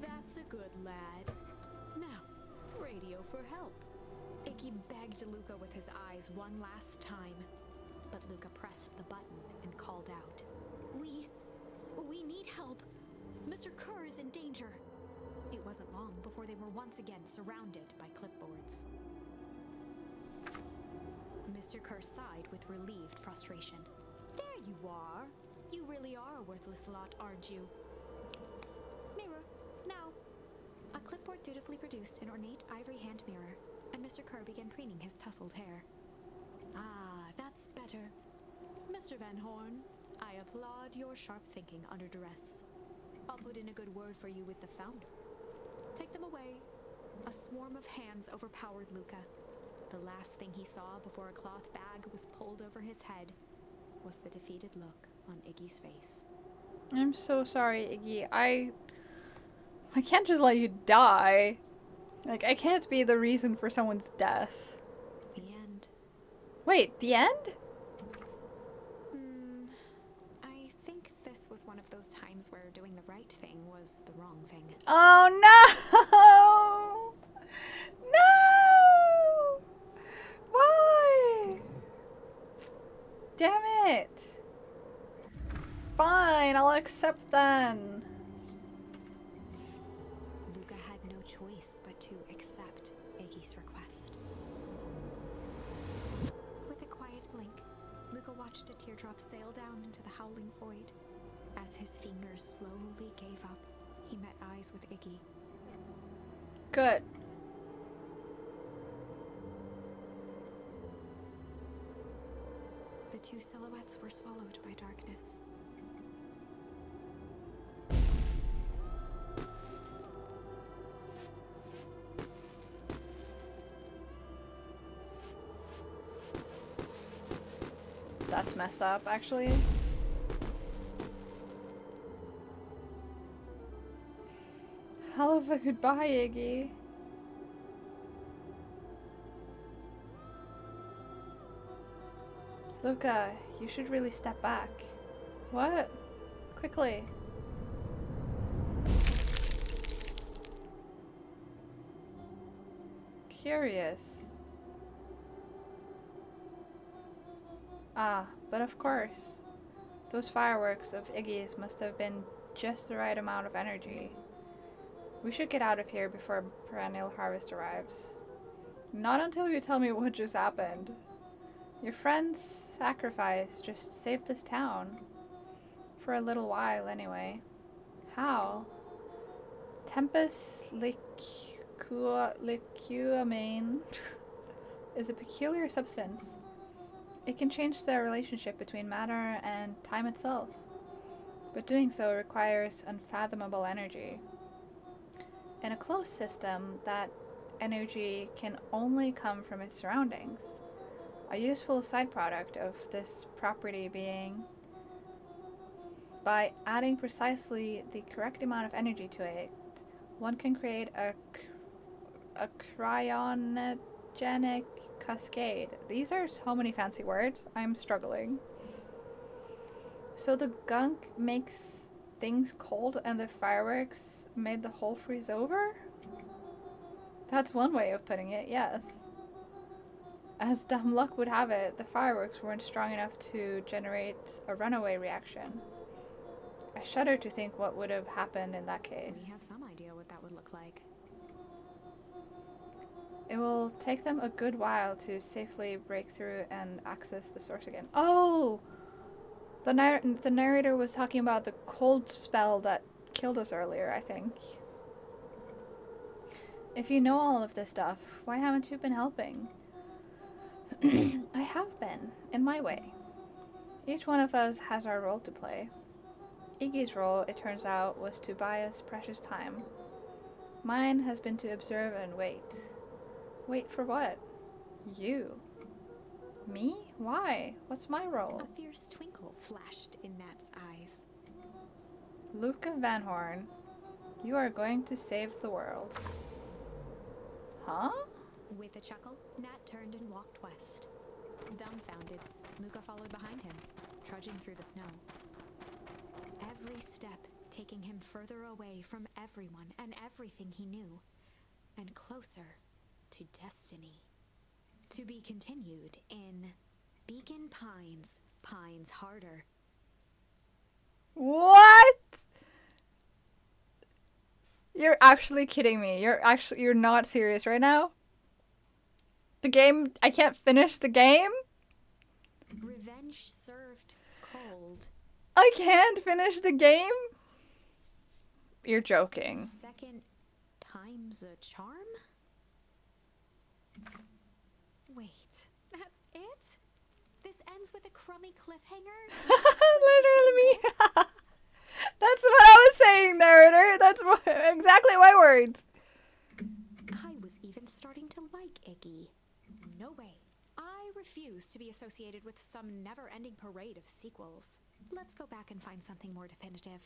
That's a good lad. Now, radio for help. Iggy begged Luca with his eyes one last time, but Luca pressed the button and called out. We need help. Mr. Kerr is in danger. It wasn't long before they were once again surrounded by clipboards. Mr. Kerr sighed with relieved frustration. There you are. You really are a worthless lot, aren't you? Mirror, now. A clipboard dutifully produced an ornate ivory hand mirror, and Mr. Kerr began preening his tousled hair. Ah, that's better. Mr. Van Horn, I applaud your sharp thinking under duress. I'll put in a good word for you with the founder. Take them away. A swarm of hands overpowered Luca. The last thing he saw before a cloth bag was pulled over his head was the defeated look on Iggy's face. I'm so sorry, Iggy. I can't just let you die. Like, I can't be the reason for someone's death. The end. Wait, the end? I think this was one of those times where doing the right thing was the wrong thing. Oh no! No! Why? Damn it! Fine, I'll accept then. Luca had no choice but to accept Iggy's request. With a quiet blink, Luca watched a teardrop sail down into the howling void. As his fingers slowly gave up, he met eyes with Iggy. Good. The two silhouettes were swallowed by darkness. That's messed up, actually. Hell of a goodbye, Iggy. Luca, you should really step back. What? Quickly. Curious. Ah, but of course. Those fireworks of Iggy's must have been just the right amount of energy. We should get out of here before perennial harvest arrives. Not until you tell me what just happened. Your friend's sacrifice just saved this town. For a little while, anyway. How? Tempest liquamine is a peculiar substance. It can change the relationship between matter and time itself, but doing so requires unfathomable energy. In a closed system, that energy can only come from its surroundings. A useful side product of this property being By adding precisely the correct amount of energy to it, one can create a cryogenic cascade. These are so many fancy words. I'm struggling. So the gunk makes things cold and the fireworks made the whole freeze over? That's one way of putting it, yes. As dumb luck would have it, the fireworks weren't strong enough to generate a runaway reaction. I shudder to think what would have happened in that case. We have some idea what that would look like. It will take them a good while to safely break through and access the source again. Oh! The narrator was talking about the cold spell that killed us earlier, I think. If you know all of this stuff, why haven't you been helping? I have been, in my way. Each one of us has our role to play. Iggy's role, it turns out, was to buy us precious time. Mine has been to observe and wait. Wait for what? You. Me? Why? What's my role? A fierce twinkle flashed in Nat's eyes. Luca Van Horn, you are going to save the world. Huh? With a chuckle, Nat turned and walked west. Dumbfounded, Luca followed behind him, trudging through the snow. Every step taking him further away from everyone and everything he knew, and closer to destiny. To be continued in Beacon Pines, Pines Harder. What? You're actually kidding me. You're not serious right now? The game, I can't finish the game? Revenge served cold. I can't finish the game? You're joking. Second time's a charm? Wait, that's it? This ends with a crummy cliffhanger? Literally. That's what I was saying, narrator. That's exactly my words. I was even starting to like Iggy. No way. I refuse to be associated with some never-ending parade of sequels. Let's go back and find something more definitive.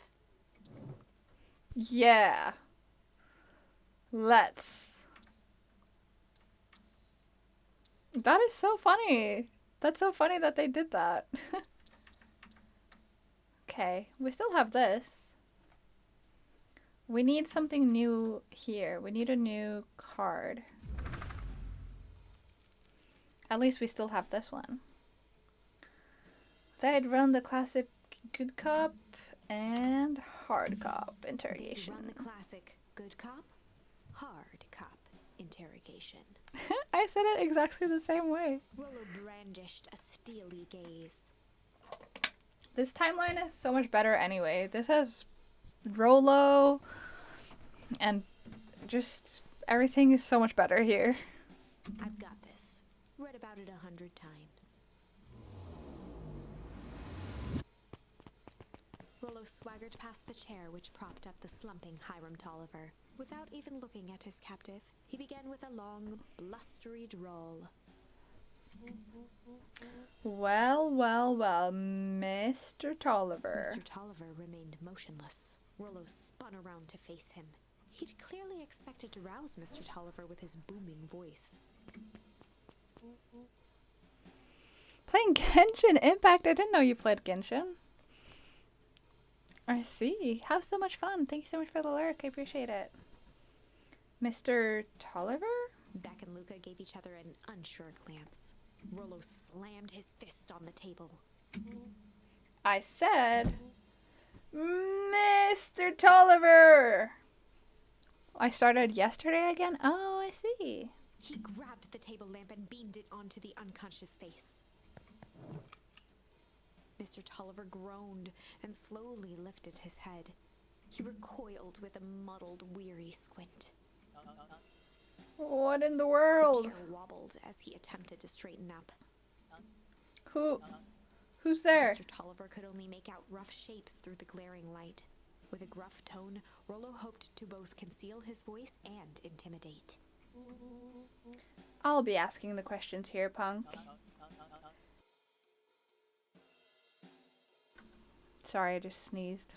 Yeah. Let's. That is so funny. That's so funny that they did that. Okay, we still have this. We need something new here. We need a new card. At least we still have this one. They'd run the classic good cop and hard cop interrogation. Run the classic good cop, hard cop interrogation. I said it exactly the same way. Rollo brandished a steely gaze. This timeline is so much better anyway. This has Rolo and just everything is so much better here. I've got this. Read about it 100 times. Rollo swaggered past the chair which propped up the slumping Hiram Tolliver. Without even looking at his captive, he began with a long, blustery drawl. Well, well, well, Mr. Tolliver. Mr. Tolliver remained motionless. Rollo spun around to face him. He'd clearly expected to rouse Mr. Tolliver with his booming voice. Playing Genshin Impact? I didn't know you played Genshin. I see. Have so much fun. Thank you so much for the lyric. I appreciate it. Mr. Tolliver? Beck and Luca gave each other an unsure glance. Rollo slammed his fist on the table. I said, Mr. Tolliver! I started yesterday again? Oh, I see. He grabbed the table lamp and beamed it onto the unconscious face. Mr. Tolliver groaned and slowly lifted his head. He recoiled with a muddled, weary squint. What in the The world? chair wobbled as he attempted to straighten up. Who's there? Mr. Tolliver could only make out rough shapes through the glaring light. With a gruff tone, Rollo hoped to both conceal his voice and intimidate. I'll be asking the questions here, punk. Sorry, I just sneezed.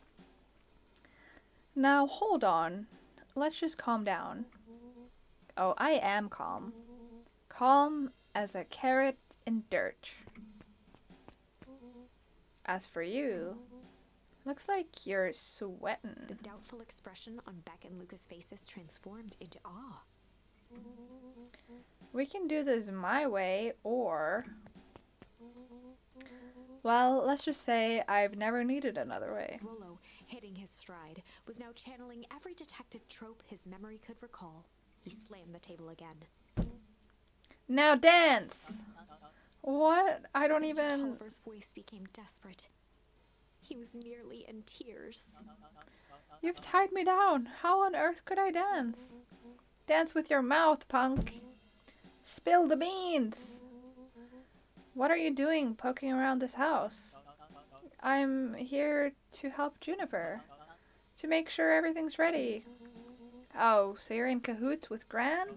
Now, hold on. Let's just calm down. Oh, I am calm. Calm as a carrot in dirt. As for you, looks like you're sweating. The doubtful expression on Beck and Luca's faces transformed into awe. We can do this my way, or... Well, let's just say I've never needed another way. Rollo, hitting his stride, was now channeling every detective trope his memory could recall. He slammed the table again. Now dance! What? I don't Mr. even... Tolliver's voice became desperate. He was nearly in tears. You've tied me down. How on earth could I dance? Dance with your mouth, punk. Spill the beans. What are you doing poking around this house? I'm here to help Juniper. To make sure everything's ready. Oh, so you're in cahoots with Gran?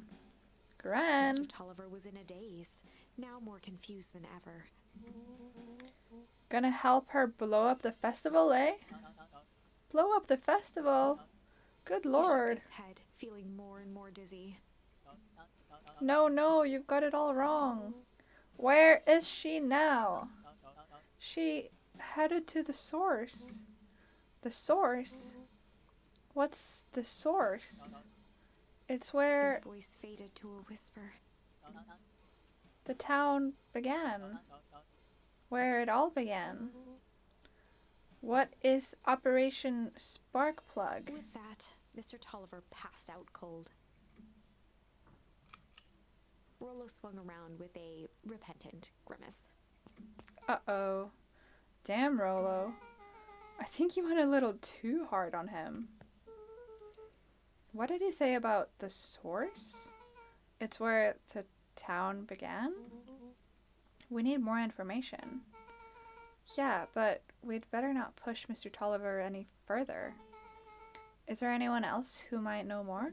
Gran? Mr. Tolliver was in a daze, now more confused than ever. Gonna help her blow up the festival, eh? Blow up the festival? Good lord. He shook his head, feeling more and more dizzy. No, you've got it all wrong. Where is she now? She headed to the source. The source? What's the source? It's where His voice faded to a whisper. the town began. Where it all began. What is Operation Sparkplug? With that, Mr. Tolliver passed out cold. Rollo swung around with a repentant grimace. Uh-oh. Damn, Rollo. I think you went a little too hard on him. What did he say about the source? It's where the town began? We need more information. Yeah, but we'd better not push Mr. Tolliver any further. Is there anyone else who might know more?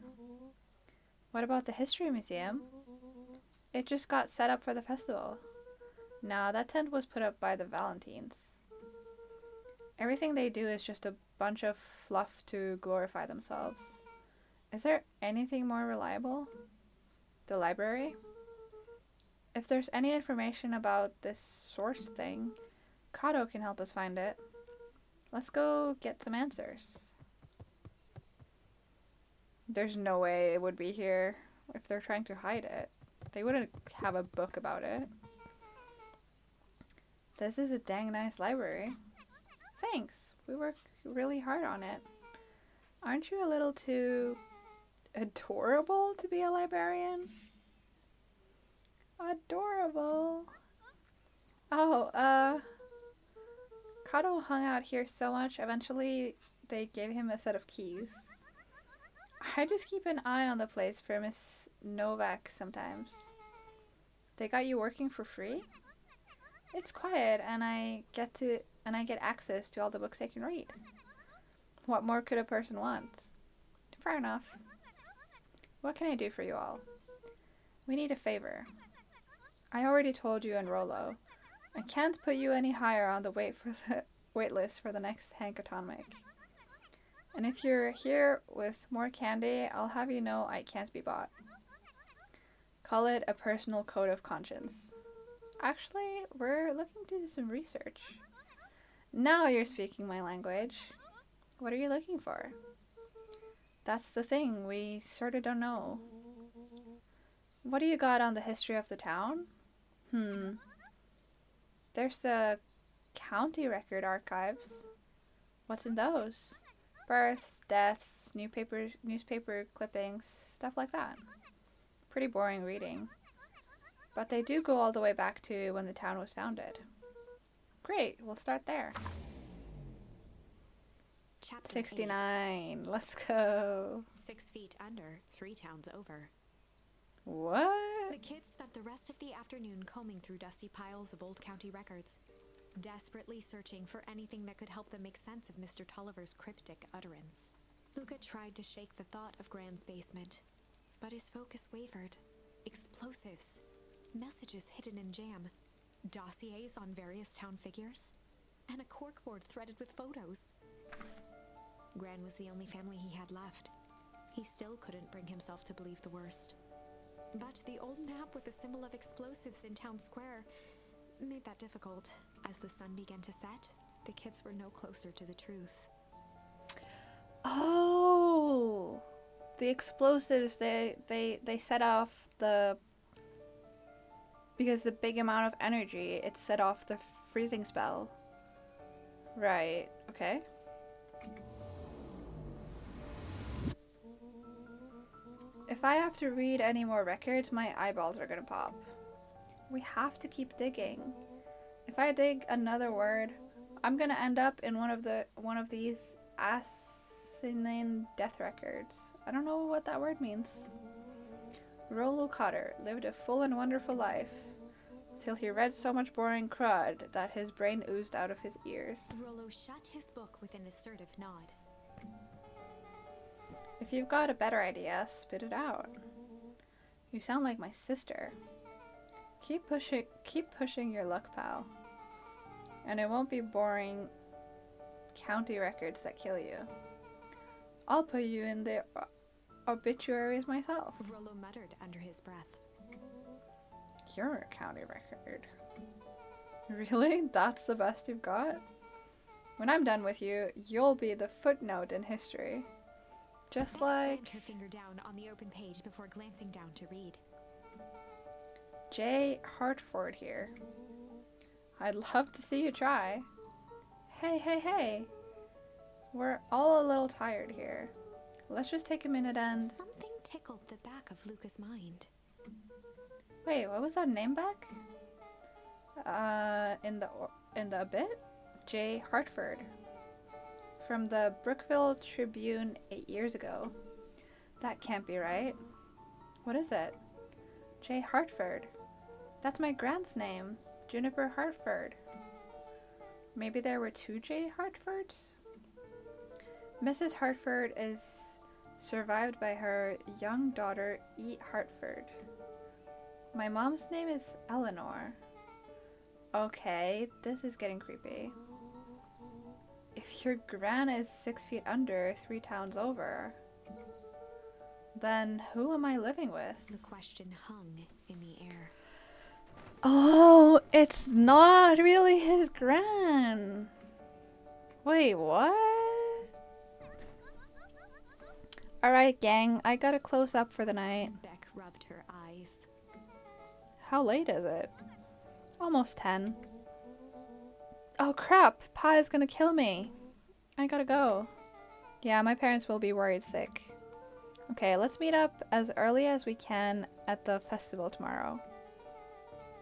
What about the History Museum? It just got set up for the festival. Nah, that tent was put up by the Valentines. Everything they do is just a bunch of fluff to glorify themselves. Is there anything more reliable? The library? If there's any information about this source thing, Kato can help us find it. Let's go get some answers. There's no way it would be here if they're trying to hide it. They wouldn't have a book about it. This is a dang nice library. Thanks. We worked really hard on it. Aren't you a little too adorable to be a librarian? Adorable. Oh, Kato hung out here so much, eventually they gave him a set of keys. I just keep an eye on the place for Miss Novak sometimes. They got you working for free? It's quiet and I get access to all the books I can read. What more could a person want? Fair enough. What can I do for you all? We need a favor. I already told you and Rollo. I can't put you any higher on the wait list for the next Hankatomic. And if you're here with more candy, I'll have you know I can't be bought. Call it a personal code of conscience. Actually, we're looking to do some research. Now you're speaking my language. What are you looking for? That's the thing, we sorta don't know. What do you got on the history of the town? There's the county record archives. What's in those? Births, deaths, newspaper clippings, stuff like that. Pretty boring reading. But they do go all the way back to when the town was founded. Great, we'll start there. Chapter 69, let's go. 6 feet under, 3 towns over. What? The kids spent the rest of the afternoon combing through dusty piles of old county records, desperately searching for anything that could help them make sense of Mr. Tolliver's cryptic utterance. Luca tried to shake the thought of Gran's basement, but his focus wavered. Explosives, messages hidden in jam, dossiers on various town figures. and a corkboard threaded with photos. Gran was the only family he had left. He still couldn't bring himself to believe the worst. But the old map with the symbol of explosives in town square made that difficult. As the sun began to set, the kids were no closer to the truth. Oh, the explosives, they set off the, because the big amount of energy, it set off the freezing spell. Right, okay. If I have to read any more records, my eyeballs are gonna pop. We have to keep digging. If I dig another word, I'm gonna end up in one of these asinine death records. I don't know what that word means. Rollo Cotter lived a full and wonderful life till he read so much boring crud that his brain oozed out of his ears. Rollo shut his book with an assertive nod. If you've got a better idea, spit it out. You sound like my sister. Keep pushing your luck, pal. And it won't be boring county records that kill you. I'll put you in the obituaries myself. Rollo muttered under his breath. You're a county record. Really? That's the best you've got? When I'm done with you, you'll be the footnote in history. Just Beck like slammed her finger down on the open page before glancing down to read. J. Hartford here. I'd love to see you try. Hey. We're all a little tired here. Let's just take a minute and... Something tickled the back of Luca's mind. Wait, what was that name back? In the bit? J. Hartford. From the Brookville Tribune 8 years ago. That can't be right. What is it? J. Hartford. That's my grand's name. Juniper Hartford. Maybe there were 2 J. Hartfords? Mrs. Hartford is survived by her young daughter, E. Hartford. My mom's name is Eleanor. Okay, this is getting creepy. If your gran is 6 feet under 3 towns over, then who am I living with? The question hung in the air. Oh, it's not really his gran. Wait, what? Alright, gang, I got a close up for the night. Beck rubbed her eyes. How late is it? Almost 10. Oh crap, Pa is gonna kill me. I gotta go. Yeah, my parents will be worried sick. Okay, let's meet up as early as we can at the festival tomorrow.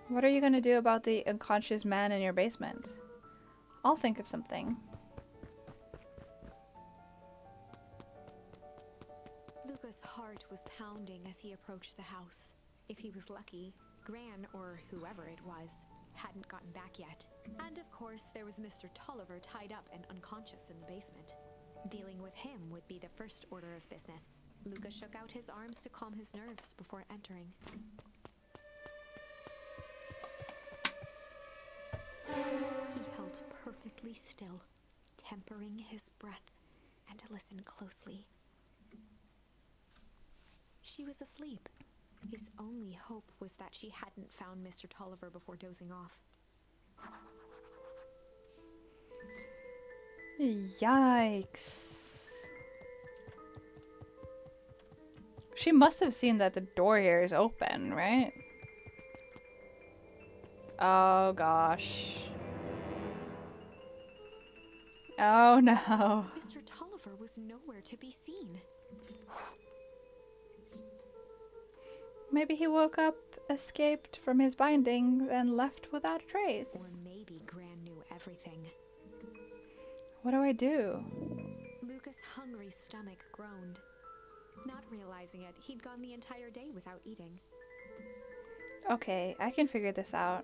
What are you gonna do about the unconscious man in your basement? I'll think of something. Luca's heart was pounding as he approached the house. If he was lucky, Gran, or whoever it was, hadn't gotten back yet. And of course, there was Mr. Tolliver tied up and unconscious in the basement. Dealing with him would be the first order of business. Luca shook out his arms to calm his nerves before entering. He held perfectly still, tempering his breath, and listened closely. She was asleep. His only hope was that she hadn't found Mr. Tolliver before dozing off. Yikes. She must have seen that the door here is open, right? Oh gosh. Oh no. Mr. Tolliver was nowhere to be seen. Maybe he woke up, escaped from his bindings, and left without a trace. Or maybe Gran knew everything. What do I do? Luca's hungry stomach groaned. Not realizing it, he'd gone the entire day without eating. Okay, I can figure this out.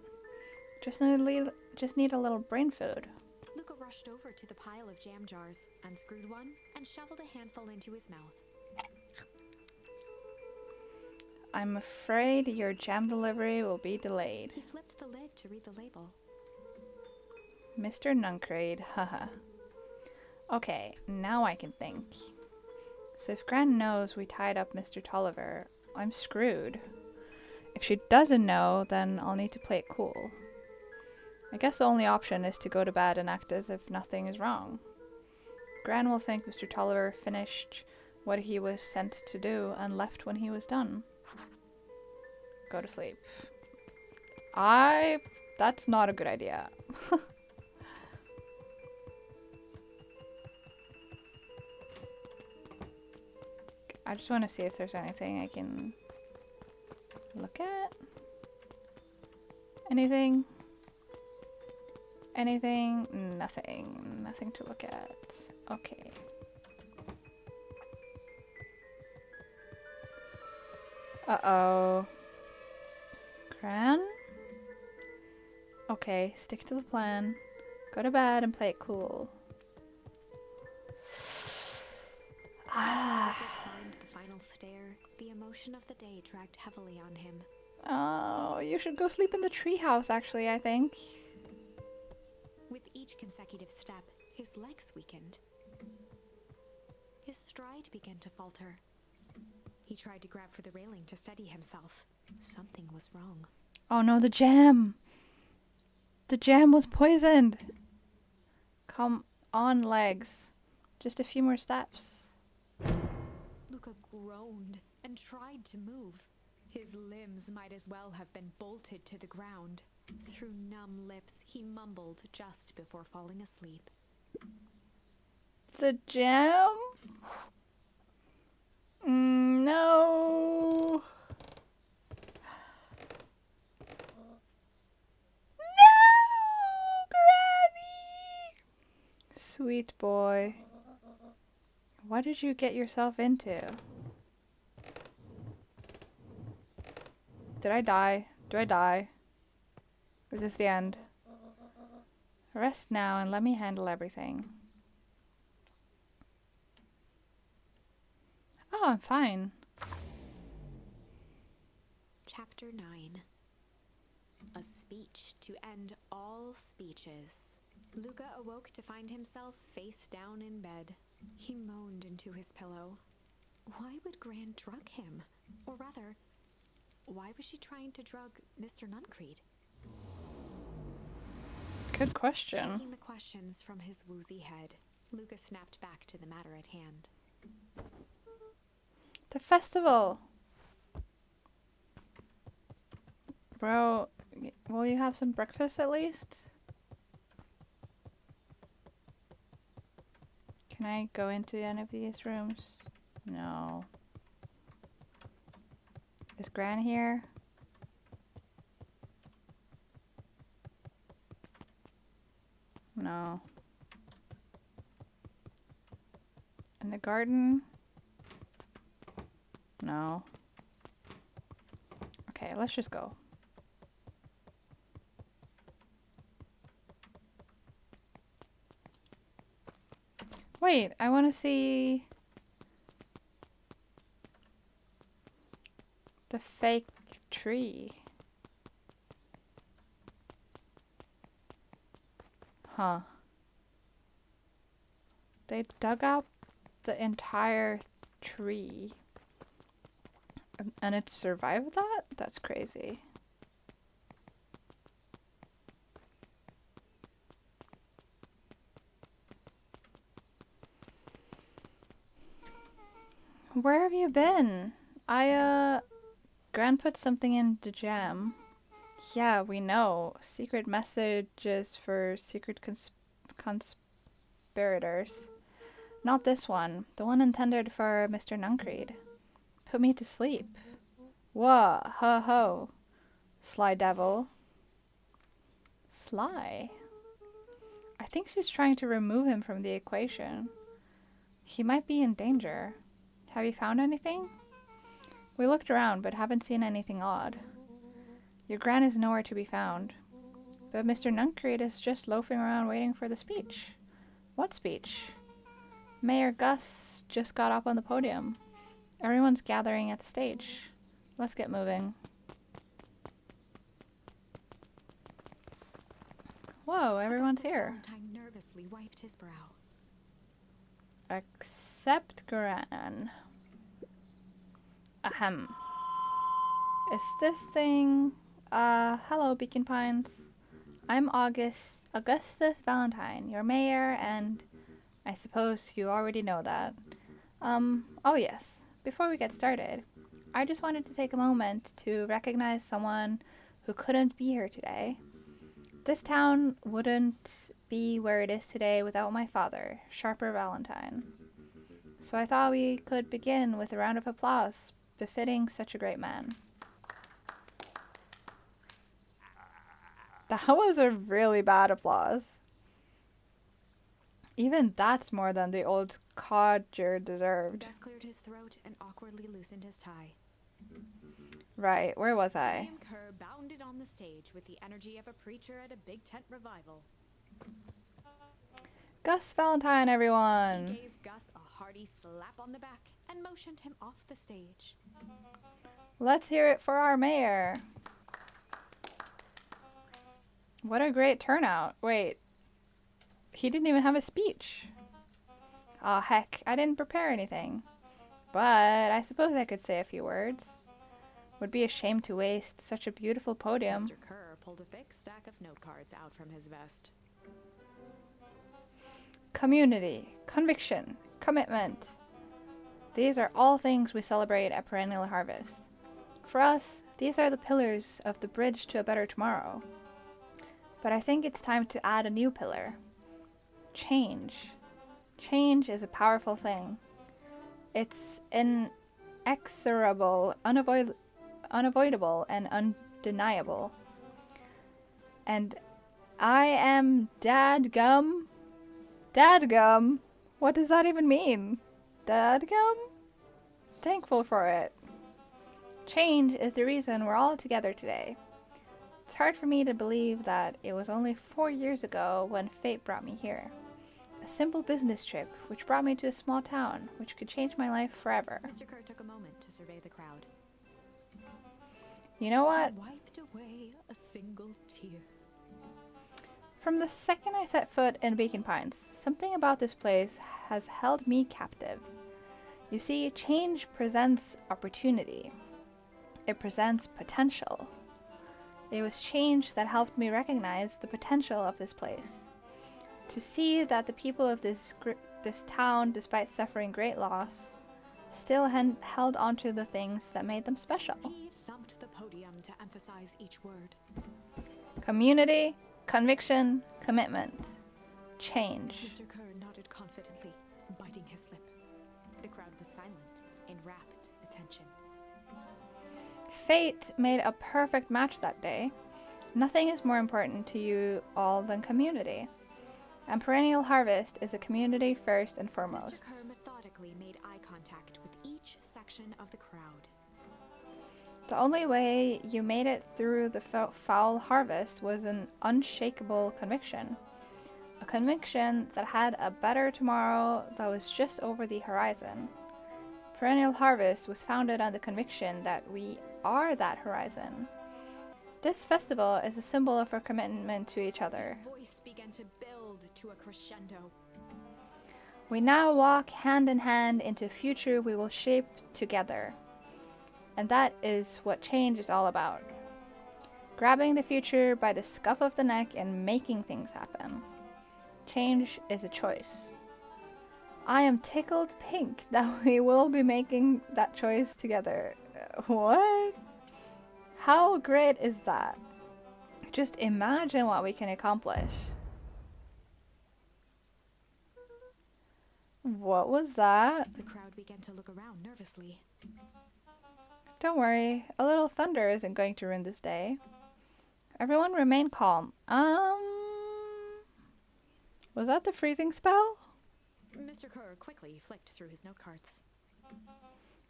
Just need a little brain food. Luca rushed over to the pile of jam jars, unscrewed one, and shoveled a handful into his mouth. I'm afraid your jam delivery will be delayed. He flipped the lid to read the label. Mr. Nuncrade, haha. Okay, now I can think. So if Gran knows we tied up Mr. Tolliver, I'm screwed. If she doesn't know, then I'll need to play it cool. I guess the only option is to go to bed and act as if nothing is wrong. Gran will think Mr. Tolliver finished what he was sent to do and left when he was done. Go to sleep. That's not a good idea. I just want to see if there's anything I can look at. Anything? Anything? Nothing. Nothing to look at. Okay. Uh-oh. Gran? Okay, stick to the plan. Go to bed and play it cool. As Luca climbed the final stair, the emotion of the day dragged heavily on him. Oh, you should go sleep in the treehouse, actually, I think. With each consecutive step, his legs weakened. His stride began to falter. He tried to grab for the railing to steady himself. Something was wrong. Oh no, the jam! The jam was poisoned! Come on, legs. Just a few more steps. Luca groaned and tried to move. His limbs might as well have been bolted to the ground. Through numb lips, he mumbled just before falling asleep. The jam? No! No! Granny! Sweet boy. What did you get yourself into? Did I die? Do I die? Is this the end? Rest now and let me handle everything. Oh, I'm fine. Chapter 9. A speech to end all speeches. Luca awoke to find himself face down in bed. He moaned into his pillow. Why would Gran drug him? Or rather, why was she trying to drug Mr. Nuncrede? Good question. Shaking the questions from his woozy head, Luca snapped back to the matter at hand. The festival! Bro, will you have some breakfast at least? Can I go into any of these rooms? No. Is Gran here? No. In the garden? No. Okay, let's just go. Wait, I want to see the fake tree. Huh. They dug up the entire tree and it survived that? That's crazy. Where have you been? Gran put something in the jam. Yeah, we know. Secret messages for secret conspirators. Not this one. The one intended for Mr. Nuncrede. Put me to sleep. Whoa, ho ho. Sly devil. Sly? I think she's trying to remove him from the equation. He might be in danger. Have you found anything? We looked around, but haven't seen anything odd. Your Gran is nowhere to be found. But Mr. Nuncrede is just loafing around waiting for the speech. What speech? Mayor Gus just got up on the podium. Everyone's gathering at the stage. Let's get moving. Whoa, everyone's Augustus here. Valentine nervously wiped his brow. Accept Gran. Ahem. Is this thing... hello, Beacon Pines. I'm Augustus Valentine, your mayor, and I suppose you already know that. Oh yes. Before we get started, I just wanted to take a moment to recognize someone who couldn't be here today. This town wouldn't be where it is today without my father, Sharper Valentine. So I thought we could begin with a round of applause befitting such a great man. That was a really bad applause. Even that's more than the old codger deserved. Gus cleared his throat and awkwardly loosened his tie. Right, where was I? Graham Kerr bounded on the stage with the energy of a preacher at a big tent revival. Gus Valentine, He everyone! gave Gus a hearty slap on the back and motioned him off the stage. Let's hear it for our mayor! What a great turnout. Wait, he didn't even have a speech. Aw, heck, I didn't prepare anything. But I suppose I could say a few words. Would be a shame to waste such a beautiful podium. Mr. Kerr pulled a thick stack of note cards out from his vest. Community, conviction, commitment. These are all things we celebrate at Perennial Harvest. For us, these are the pillars of the bridge to a better tomorrow. But I think it's time to add a new pillar. Change. Change is a powerful thing. It's inexorable, unavoidable, and undeniable. And I am dadgum. Dadgum? What does that even mean? Dadgum? Thankful for it. Change is the reason we're all together today. It's hard for me to believe that it was only 4 years ago when fate brought me here. A simple business trip which brought me to a small town which could change my life forever. Mr. Kerr took a moment to survey the crowd. You know what? He wiped away a single tear. From the second I set foot in Beacon Pines, something about this place has held me captive. You see, change presents opportunity. It presents potential. It was change that helped me recognize the potential of this place. To see that the people of this town, despite suffering great loss, still held onto the things that made them special. He thumped the podium to emphasize each word. Community, conviction, commitment, change. Mr. Kerr nodded confidently, biting his lip. The crowd was silent, in rapt attention. Fate made a perfect match that day. Nothing is more important to you all than community. And Perennial Harvest is a community first and foremost. Mr. Kerr methodically made eye contact with each section of the crowd. The only way you made it through the foul harvest was an unshakable conviction. A conviction that had a better tomorrow that was just over the horizon. Perennial Harvest was founded on the conviction that we are that horizon. This festival is a symbol of our commitment to each other. His voice began to build to a crescendo. We now walk hand in hand into a future we will shape together. And that is what change is all about. Grabbing the future by the scuff of the neck and making things happen. Change is a choice. I am tickled pink that we will be making that choice together. What? How great is that? Just imagine what we can accomplish. What was that? The crowd began to look around nervously. Don't worry, a little thunder isn't going to ruin this day. Everyone remain calm. Was that the freezing spell? Mr. Kerr quickly flicked through his note cards.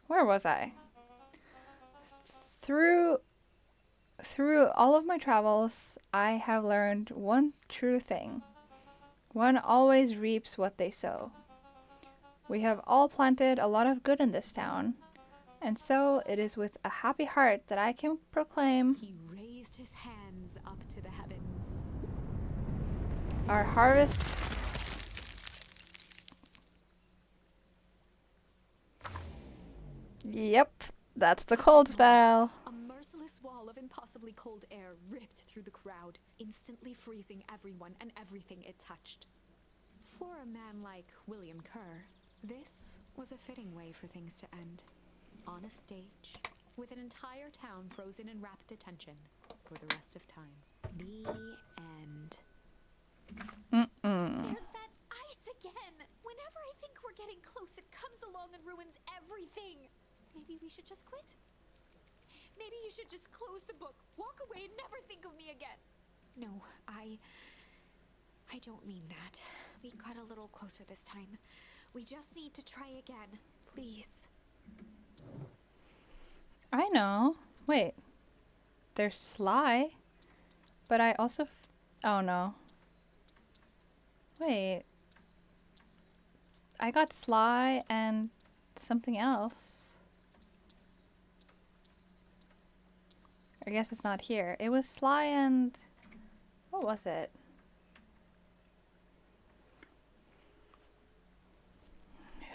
Where was I? Through all of my travels, I have learned one true thing. One always reaps what they sow. We have all planted a lot of good in this town, and so it is with a happy heart that I can proclaim. He raised his hands up to the heavens. Our harvest. Yep, that's the cold spell. A merciless wall of impossibly cold air ripped through the crowd, instantly freezing everyone and everything it touched. For a man like William Kerr, this was a fitting way for things to end. On a stage, with an entire town frozen in rapt attention for the rest of time. The end. There's that ice again! Whenever I think we're getting close, it comes along and ruins everything! Maybe we should just quit? Maybe you should just close the book, walk away, and never think of me again. No, I don't mean that. We got a little closer this time. We just need to try again, please. I know. Wait. There's Sly. But I also... oh no. Wait. I got Sly and something else. I guess it's not here. It was Sly and... what was it?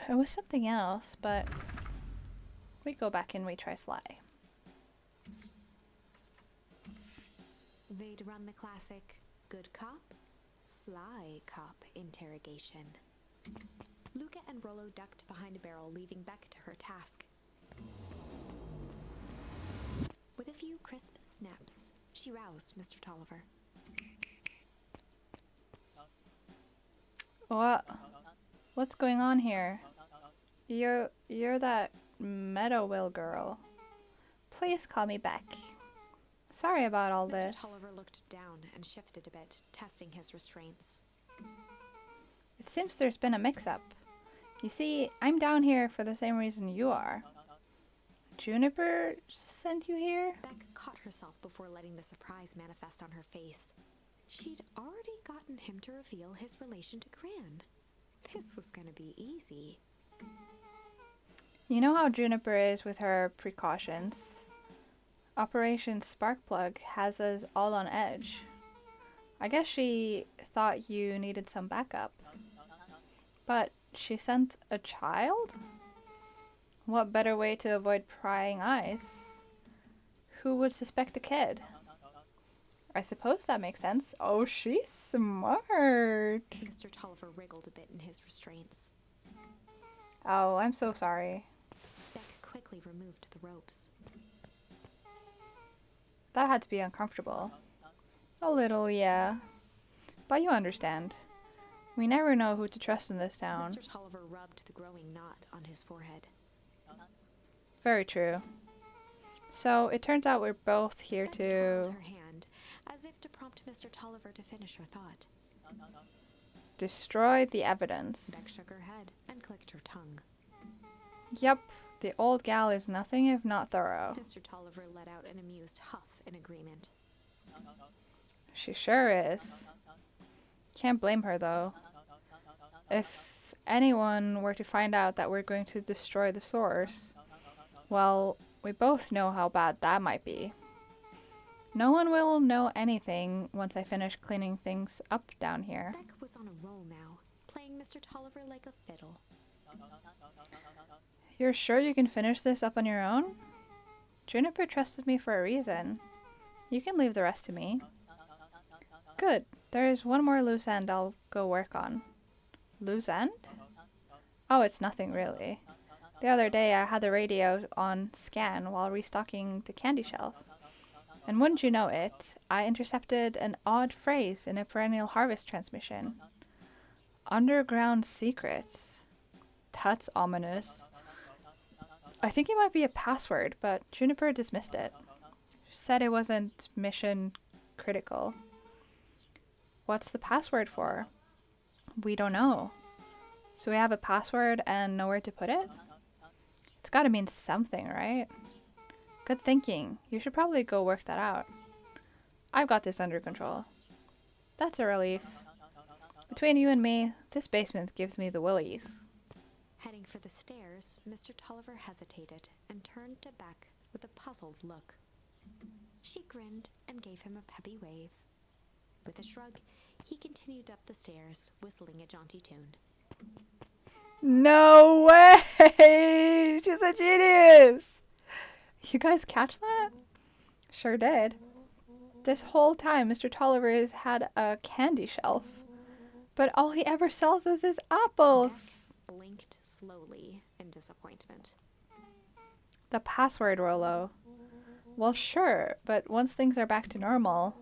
It was something else, but... we go back and we try Sly. They'd run the classic good cop, sly cop interrogation. Luca and Rollo ducked behind a barrel, leaving Beck to her task. With a few crisp snaps, she roused Mr. Tolliver. What's going on here? You're that Meadowville girl. Please call me Beck. Sorry about all this. Mr. Tolliver looked down and shifted a bit, testing his restraints. It seems there's been a mix-up. You see, I'm down here for the same reason you are. Juniper sent you here? Beck caught herself before letting the surprise manifest on her face. She'd already gotten him to reveal his relation to Gran. This was gonna be easy. You know how Juniper is with her precautions. Operation Sparkplug has us all on edge. I guess she thought you needed some backup. But she sent a child? What better way to avoid prying eyes? Who would suspect a kid? I suppose that makes sense. Oh, she's smart. Mr. Tolliver wriggled a bit in his restraints. Oh, I'm so sorry. Beck quickly removed the ropes. That had to be uncomfortable. A little, yeah. But you understand. We never know who to trust in this town. Mr. Tolliver rubbed the growing knot on his forehead. Very true. So, it turns out we're both here Beck to... twirled her hand, as if to prompt Mr. Tolliver to finish her thought. destroy the evidence. Beck shook her head and clicked her tongue. Yep, the old gal is nothing if not thorough. Mr. Tolliver let out an amused huff in agreement. She sure is. Can't blame her, though. If anyone were to find out that we're going to destroy the source, well, we both know how bad that might be. No one will know anything once I finish cleaning things up down here. Beck was on a roll now, playing Mr. Tolliver like a fiddle. You're sure you can finish this up on your own? Juniper trusted me for a reason. You can leave the rest to me. Good. There's one more loose end I'll go work on. Loose end? Oh, it's nothing really. The other day I had the radio on scan while restocking the candy shelf. And wouldn't you know it, I intercepted an odd phrase in a perennial harvest transmission. Underground secrets. That's ominous. I think it might be a password, but Juniper dismissed it. She said it wasn't mission critical. What's the password for? We don't know. So we have a password and nowhere to put it? It's gotta mean something, right? Good thinking. You should probably go work that out. I've got this under control. That's a relief. Between you and me, this basement gives me the willies. Heading for the stairs, Mr. Tolliver hesitated and turned to Beck with a puzzled look. She grinned and gave him a peppy wave. With a shrug, He continued up the stairs, whistling a jaunty tune. No way! She's a genius! You guys catch that? Sure did. This whole time, Mr. Tolliver has had a candy shelf. But all he ever sells is his apples. Beck blinked slowly in disappointment. The password, Rollo. Well, sure, but once things are back to normal,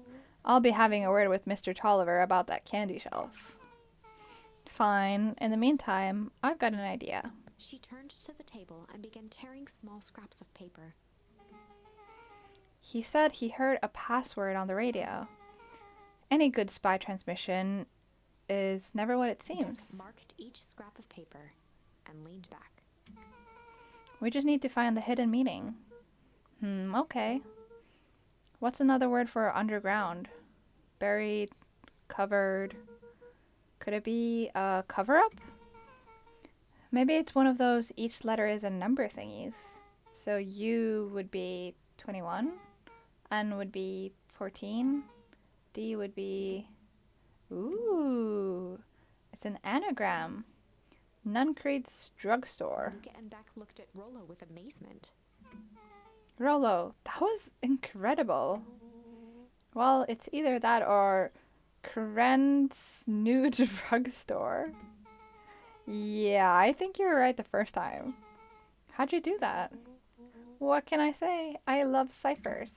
I'll be having a word with Mr. Tolliver about that candy shelf. Fine. In the meantime, I've got an idea. She turned to the table and began tearing small scraps of paper. He said he heard a password on the radio. Any good spy transmission is never what it seems. Beck marked each scrap of paper and leaned back. We just need to find the hidden meaning. Okay. What's another word for underground? Buried, covered. Could it be a cover-up? Maybe it's one of those each letter is a number thingies. So U would be 21, N would be 14, D would be... Ooh, it's an anagram. Nuncreed's drugstore. Luca and Beck looked at Rollo with amazement. Rollo, that was incredible. Well, it's either that or Kren's new drugstore. Yeah, I think you were right the first time. How'd you do that? What can I say? I love ciphers.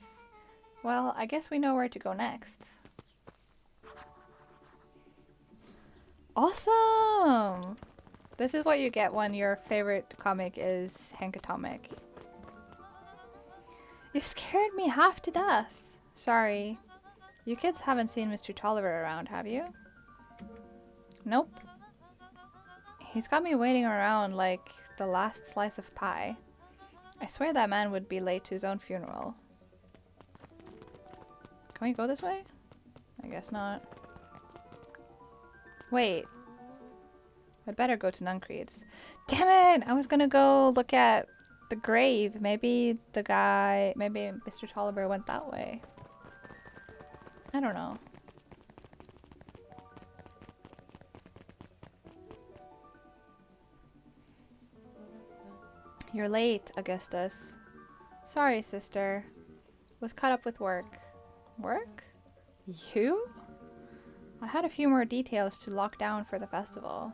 Well, I guess we know where to go next. Awesome! This is what you get when your favorite comic is Hankatomic. You scared me half to death. Sorry. You kids haven't seen Mr. Tolliver around, have you? Nope. He's got me waiting around like the last slice of pie. I swear that man would be late to his own funeral. Can we go this way? I guess not. Wait. I'd better go to Nuncreed's. Damn it! I was gonna go look at the grave. Maybe Mr. Tolliver went that way. I don't know. You're late, Augustus. Sorry, sister. Was caught up with work. Work? You? I had a few more details to lock down for the festival.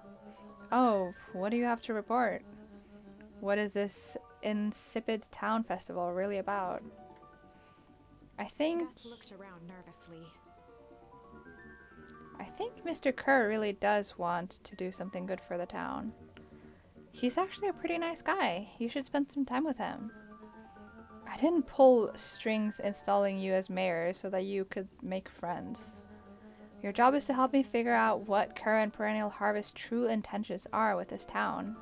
Oh, what do you have to report? What is this insipid town festival really about? I think Gus looked around nervously. I think Mr. Kerr really does want to do something good for the town. He's actually a pretty nice guy. You should spend some time with him. I didn't pull strings installing you as mayor so that you could make friends. Your job is to help me figure out what Kerr and Perennial Harvest's true intentions are with this town.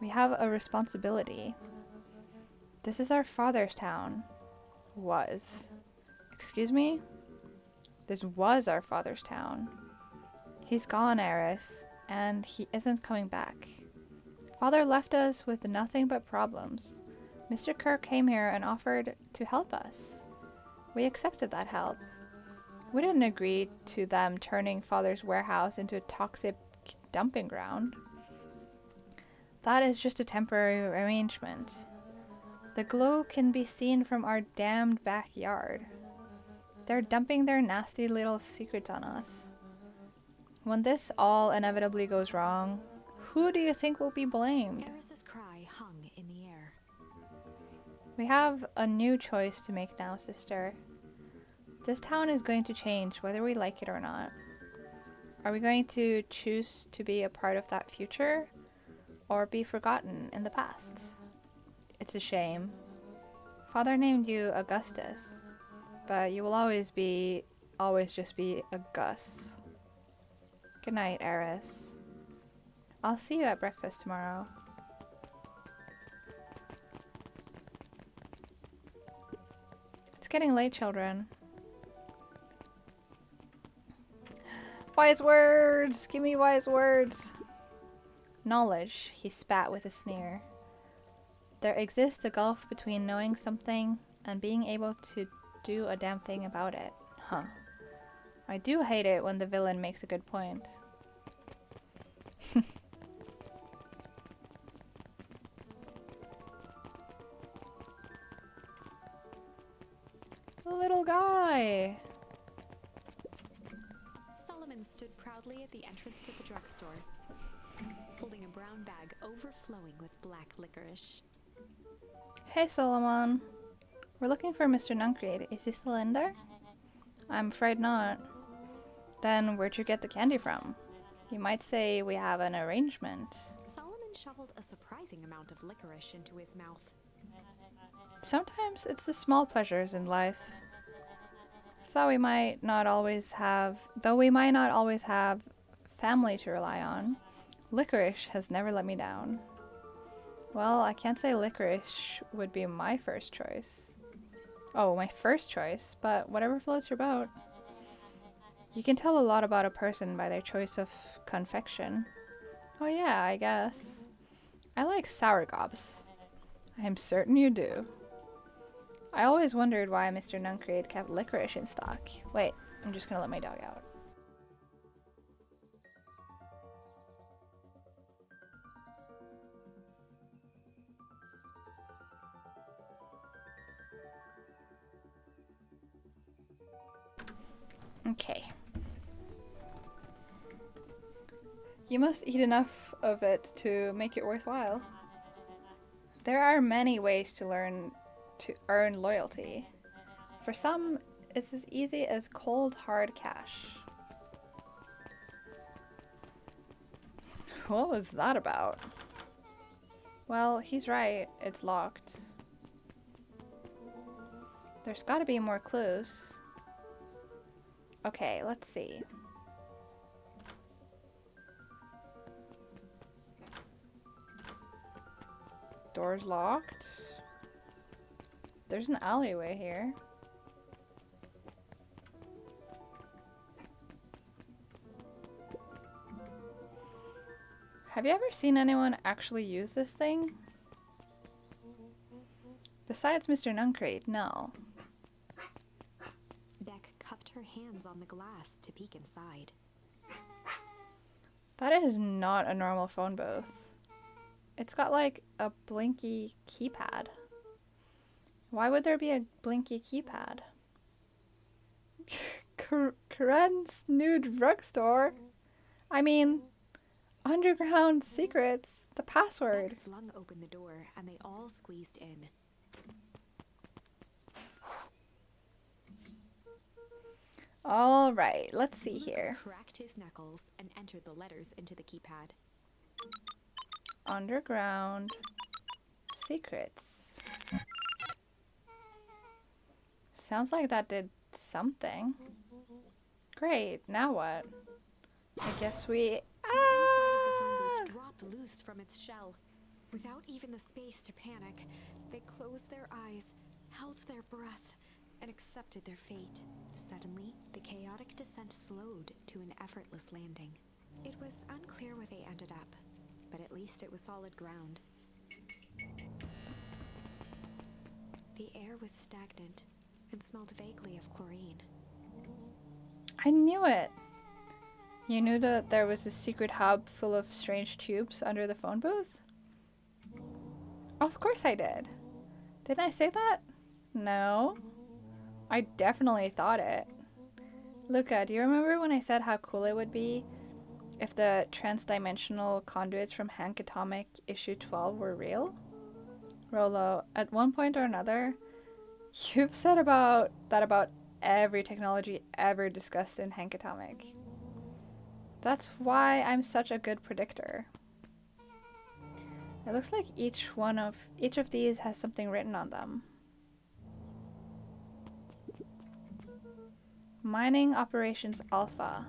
We have a responsibility. This is our father's town. Was. Excuse me? This was our father's town. He's gone, Eris, and he isn't coming back. Father left us with nothing but problems. Mr. Kerr came here and offered to help us. We accepted that help. We didn't agree to them turning Father's warehouse into a toxic dumping ground. That is just a temporary arrangement. The glow can be seen from our damned backyard. They're dumping their nasty little secrets on us. When this all inevitably goes wrong, who do you think will be blamed? Eris's cry hung in the air. We have a new choice to make now, sister. This town is going to change whether we like it or not. Are we going to choose to be a part of that future or be forgotten in the past? It's a shame. Father named you Augustus, but you will always just be a Gus. Good night, Eris. I'll see you at breakfast tomorrow. It's getting late, children. Wise words! Give me wise words! Knowledge, he spat with a sneer. There exists a gulf between knowing something and being able to do a damn thing about it. Huh. I do hate it when the villain makes a good point. The little guy. Solomon stood proudly at the entrance to the drugstore, holding a brown bag overflowing with black licorice. Hey Solomon. We're looking for Mr. Nuncreed. Is he still in there? I'm afraid not. Then where'd you get the candy from? You might say we have an arrangement. Solomon shoveled a surprising amount of licorice into his mouth. Sometimes it's the small pleasures in life. Though we might not always have family to rely on, licorice has never let me down. Well, I can't say licorice would be my first choice. Oh, my first choice, but whatever floats your boat. You can tell a lot about a person by their choice of confection. Oh yeah, I guess. I like sour gobs. I am certain you do. I always wondered why Mr. Nuncreed kept licorice in stock. Wait, I'm just gonna let my dog out. Okay. You must eat enough of it to make it worthwhile. There are many ways to earn loyalty. For some, it's as easy as cold, hard cash. What was that about? Well, he's right. It's locked. There's gotta be more clues. Okay, let's see. Door's locked. There's an alleyway here. Have you ever seen anyone actually use this thing? Besides Mr. Nuncreed, no. Beck cupped her hands on the glass to peek inside. That is not a normal phone booth. It's got like a blinky keypad. Why would there be a blinky keypad? Karen's new drugstore? I mean, underground secrets, the password. Beck flung open the door and they all squeezed in. All right, let's see Luke here. cracked his knuckles and entered the letters into the keypad. Underground secrets. Sounds like that did something. Great, now what? I guess we... The inside of the phone booth dropped loose from its shell. Without even the space to panic, they closed their eyes, held their breath, and accepted their fate. Suddenly, the chaotic descent slowed to an effortless landing. It was unclear where they ended up, but at least it was solid ground. The air was stagnant and smelled vaguely of chlorine. I knew it! You knew that there was a secret hub full of strange tubes under the phone booth? Of course I did. Didn't I say that? No. I definitely thought it. Luca, do you remember when I said how cool it would be if the transdimensional conduits from Hank Atomic issue 12 were real? Rolo, at one point or another, you've said about every technology ever discussed in Hank Atomic. That's why I'm such a good predictor. It looks like each of these has something written on them. Mining Operations Alpha.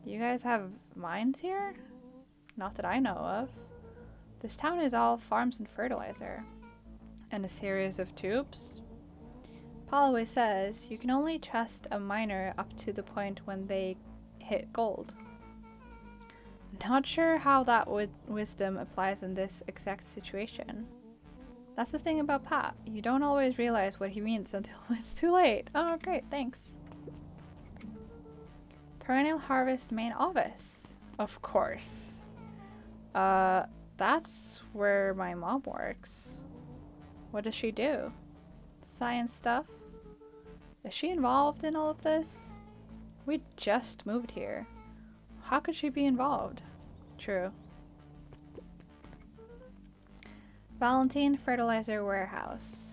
You guys have mines here? Not that I know of. This town is all farms and fertilizer. And a series of tubes. Paul always says you can only trust a miner up to the point when they hit gold. Not sure how that wisdom applies in this exact situation. That's the thing about Pat. You don't always realize what he means until it's too late. Oh, great, thanks. Perennial Harvest main office. Of course. That's where my mom works. What does she do? Science stuff? Is she involved in all of this? We just moved here. How could she be involved? True. Valentine Fertilizer Warehouse.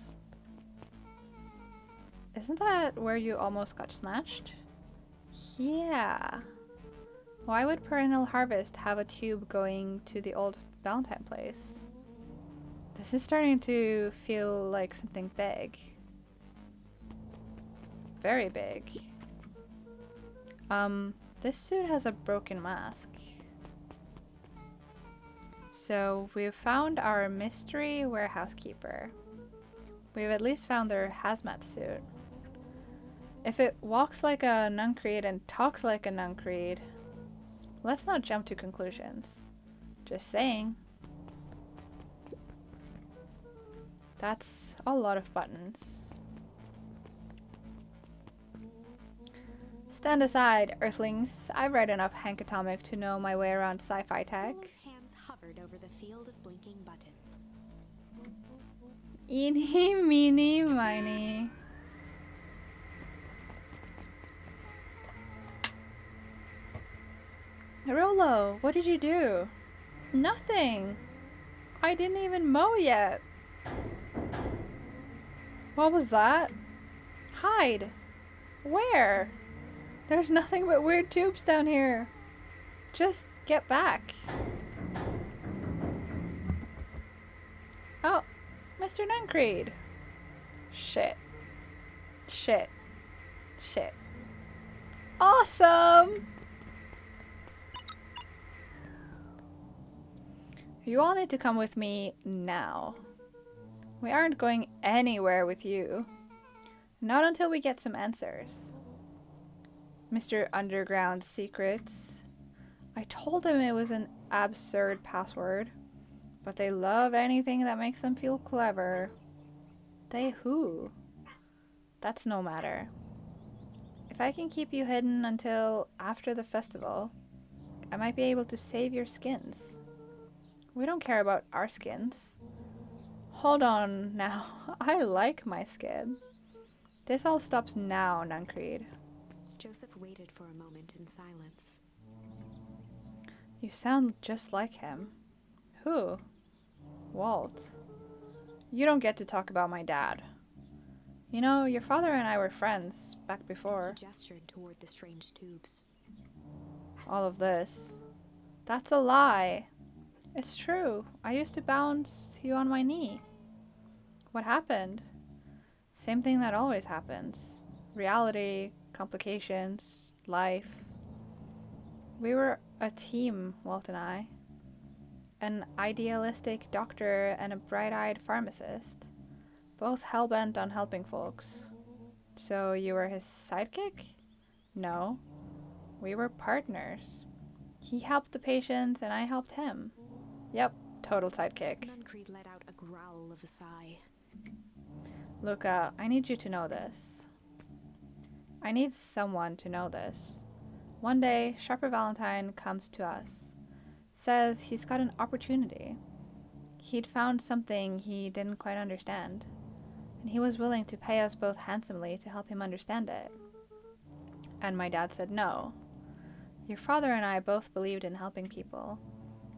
Isn't that where you almost got snatched? Yeah. Why would Perennial Harvest have a tube going to the old Valentine place? This is starting to feel like something big. Very big. This suit has a broken mask. So we've found our mystery warehouse keeper. We've at least found their hazmat suit. If it walks like a Nuncreed and talks like a Nuncreed, let's not jump to conclusions. Just saying. That's a lot of buttons. Stand aside, Earthlings. I've read enough Hank Atomic to know my way around sci-fi tech. Fool's hands hovered over the field of blinking buttons. Eeny, meeny, miny. Rolo, what did you do? Nothing. I didn't even mow yet. What was that? Hide. Where? There's nothing but weird tubes down here. Just get back. Oh, Mr. Nuncreed. Shit. Shit. Shit. Awesome! You all need to come with me now. We aren't going anywhere with you. Not until we get some answers. Mr. Underground Secrets. I told him it was an absurd password, but they love anything that makes them feel clever. They who? That's no matter. If I can keep you hidden until after the festival, I might be able to save your skins. We don't care about our skins. Hold on now. I like my skin. This all stops now, Nuncreed. Joseph waited for a moment in silence. You sound just like him. Who? Walt. You don't get to talk about my dad. You know, your father and I were friends back before. He gestured toward the strange tubes. All of this. That's a lie. It's true. I used to bounce you on my knee. What happened? Same thing that always happens. Reality, complications, life. We were a team, Walt and I. An idealistic doctor and a bright-eyed pharmacist. Both hell-bent on helping folks. So you were his sidekick? No. We were partners. He helped the patients and I helped him. Yep, total sidekick. Nuncreed let out a growl of a sigh. Luca, I need you to know this. I need someone to know this. One day, Sharper Valentine comes to us. Says he's got an opportunity. He'd found something he didn't quite understand. And he was willing to pay us both handsomely to help him understand it. And my dad said no. Your father and I both believed in helping people.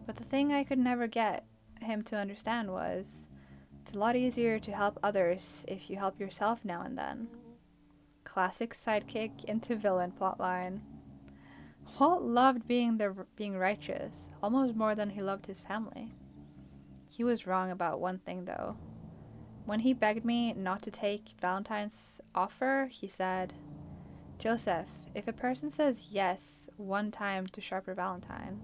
But the thing I could never get him to understand was, it's a lot easier to help others if you help yourself now and then. Classic sidekick into villain plotline. Walt loved being righteous, almost more than he loved his family. He was wrong about one thing though. When he begged me not to take Valentine's offer, he said, Joseph, if a person says yes one time to Sharper Valentine,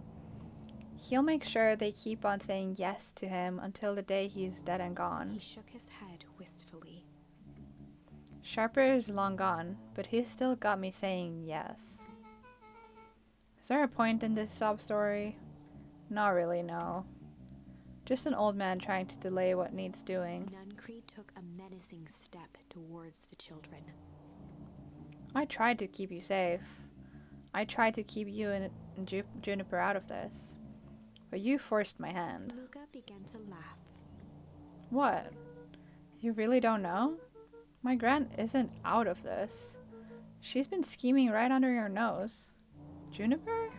he'll make sure they keep on saying yes to him until the day he's dead and gone. He shook his head wistfully. Sharper is long gone, but he's still got me saying yes. Is there a point in this sob story? Not really, no. Just an old man trying to delay what needs doing. Nuncreed took a menacing step towards the children. I tried to keep you safe. I tried to keep you and Juniper out of this, but you forced my hand. Luca began to laugh. What? You really don't know? My Grant isn't out of this. She's been scheming right under your nose. Juniper?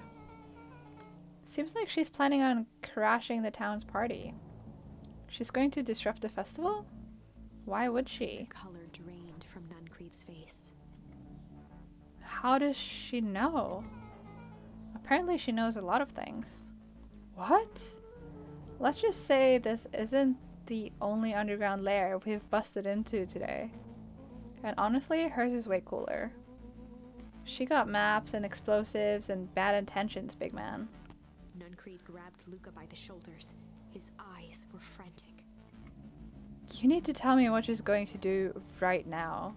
Seems like she's planning on crashing the town's party. She's going to disrupt the festival? Why would The she? color drained from Nuncreed's face. How does she know? Apparently she knows a lot of things. What? Let's just say this isn't the only underground lair we've busted into today. And honestly, hers is way cooler. She got maps and explosives and bad intentions, big man. Nuncreed grabbed Luca by the shoulders. His eyes were frantic. You need to tell me what she's going to do right now.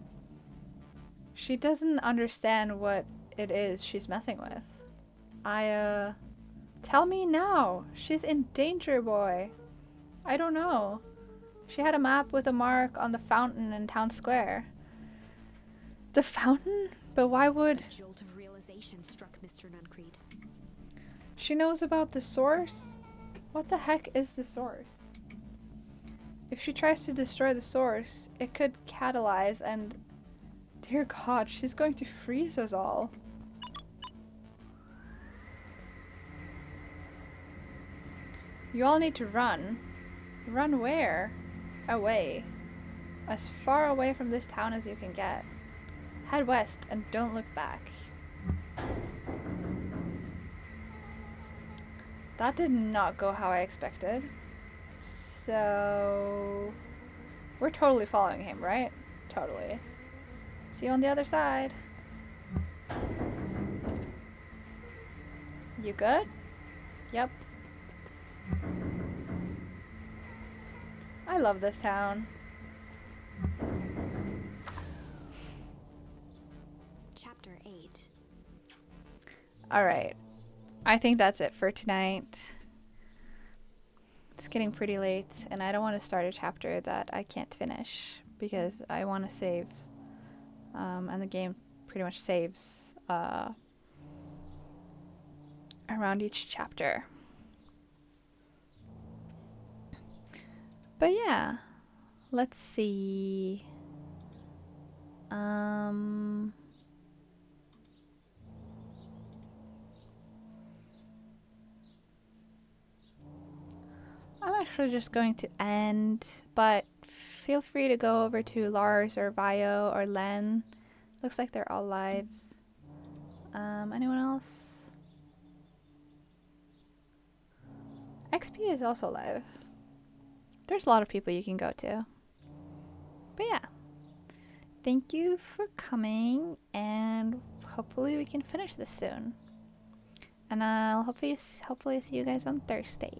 She doesn't understand what it is she's messing with. Tell me now. She's in danger, boy. I don't know. She had a map with a mark on the fountain in town square. The fountain? But why would... A jolt of realization struck Mr. Nuncreed. She knows about the source? What the heck is the source? If she tries to destroy the source, it could catalyze and... Dear God, she's going to freeze us all. You all need to run. Run where? Away. As far away from this town as you can get. Head west and don't look back. That did not go how I expected. So... We're totally following him, right? Totally. See you on the other side. You good? Yep. I love this town. Chapter 8. Alright. I think that's it for tonight. It's getting pretty late, and I don't want to start a chapter that I can't finish because I want to save. And the game pretty much saves around each chapter. But yeah, let's see. I'm actually just going to end, but feel free to go over to Lars or Vio or Len. Looks like they're all live. Anyone else? XP is also live. There's a lot of people you can go to. But yeah. Thank you for coming, and hopefully we can finish this soon. And I'll hopefully see you guys on Thursday.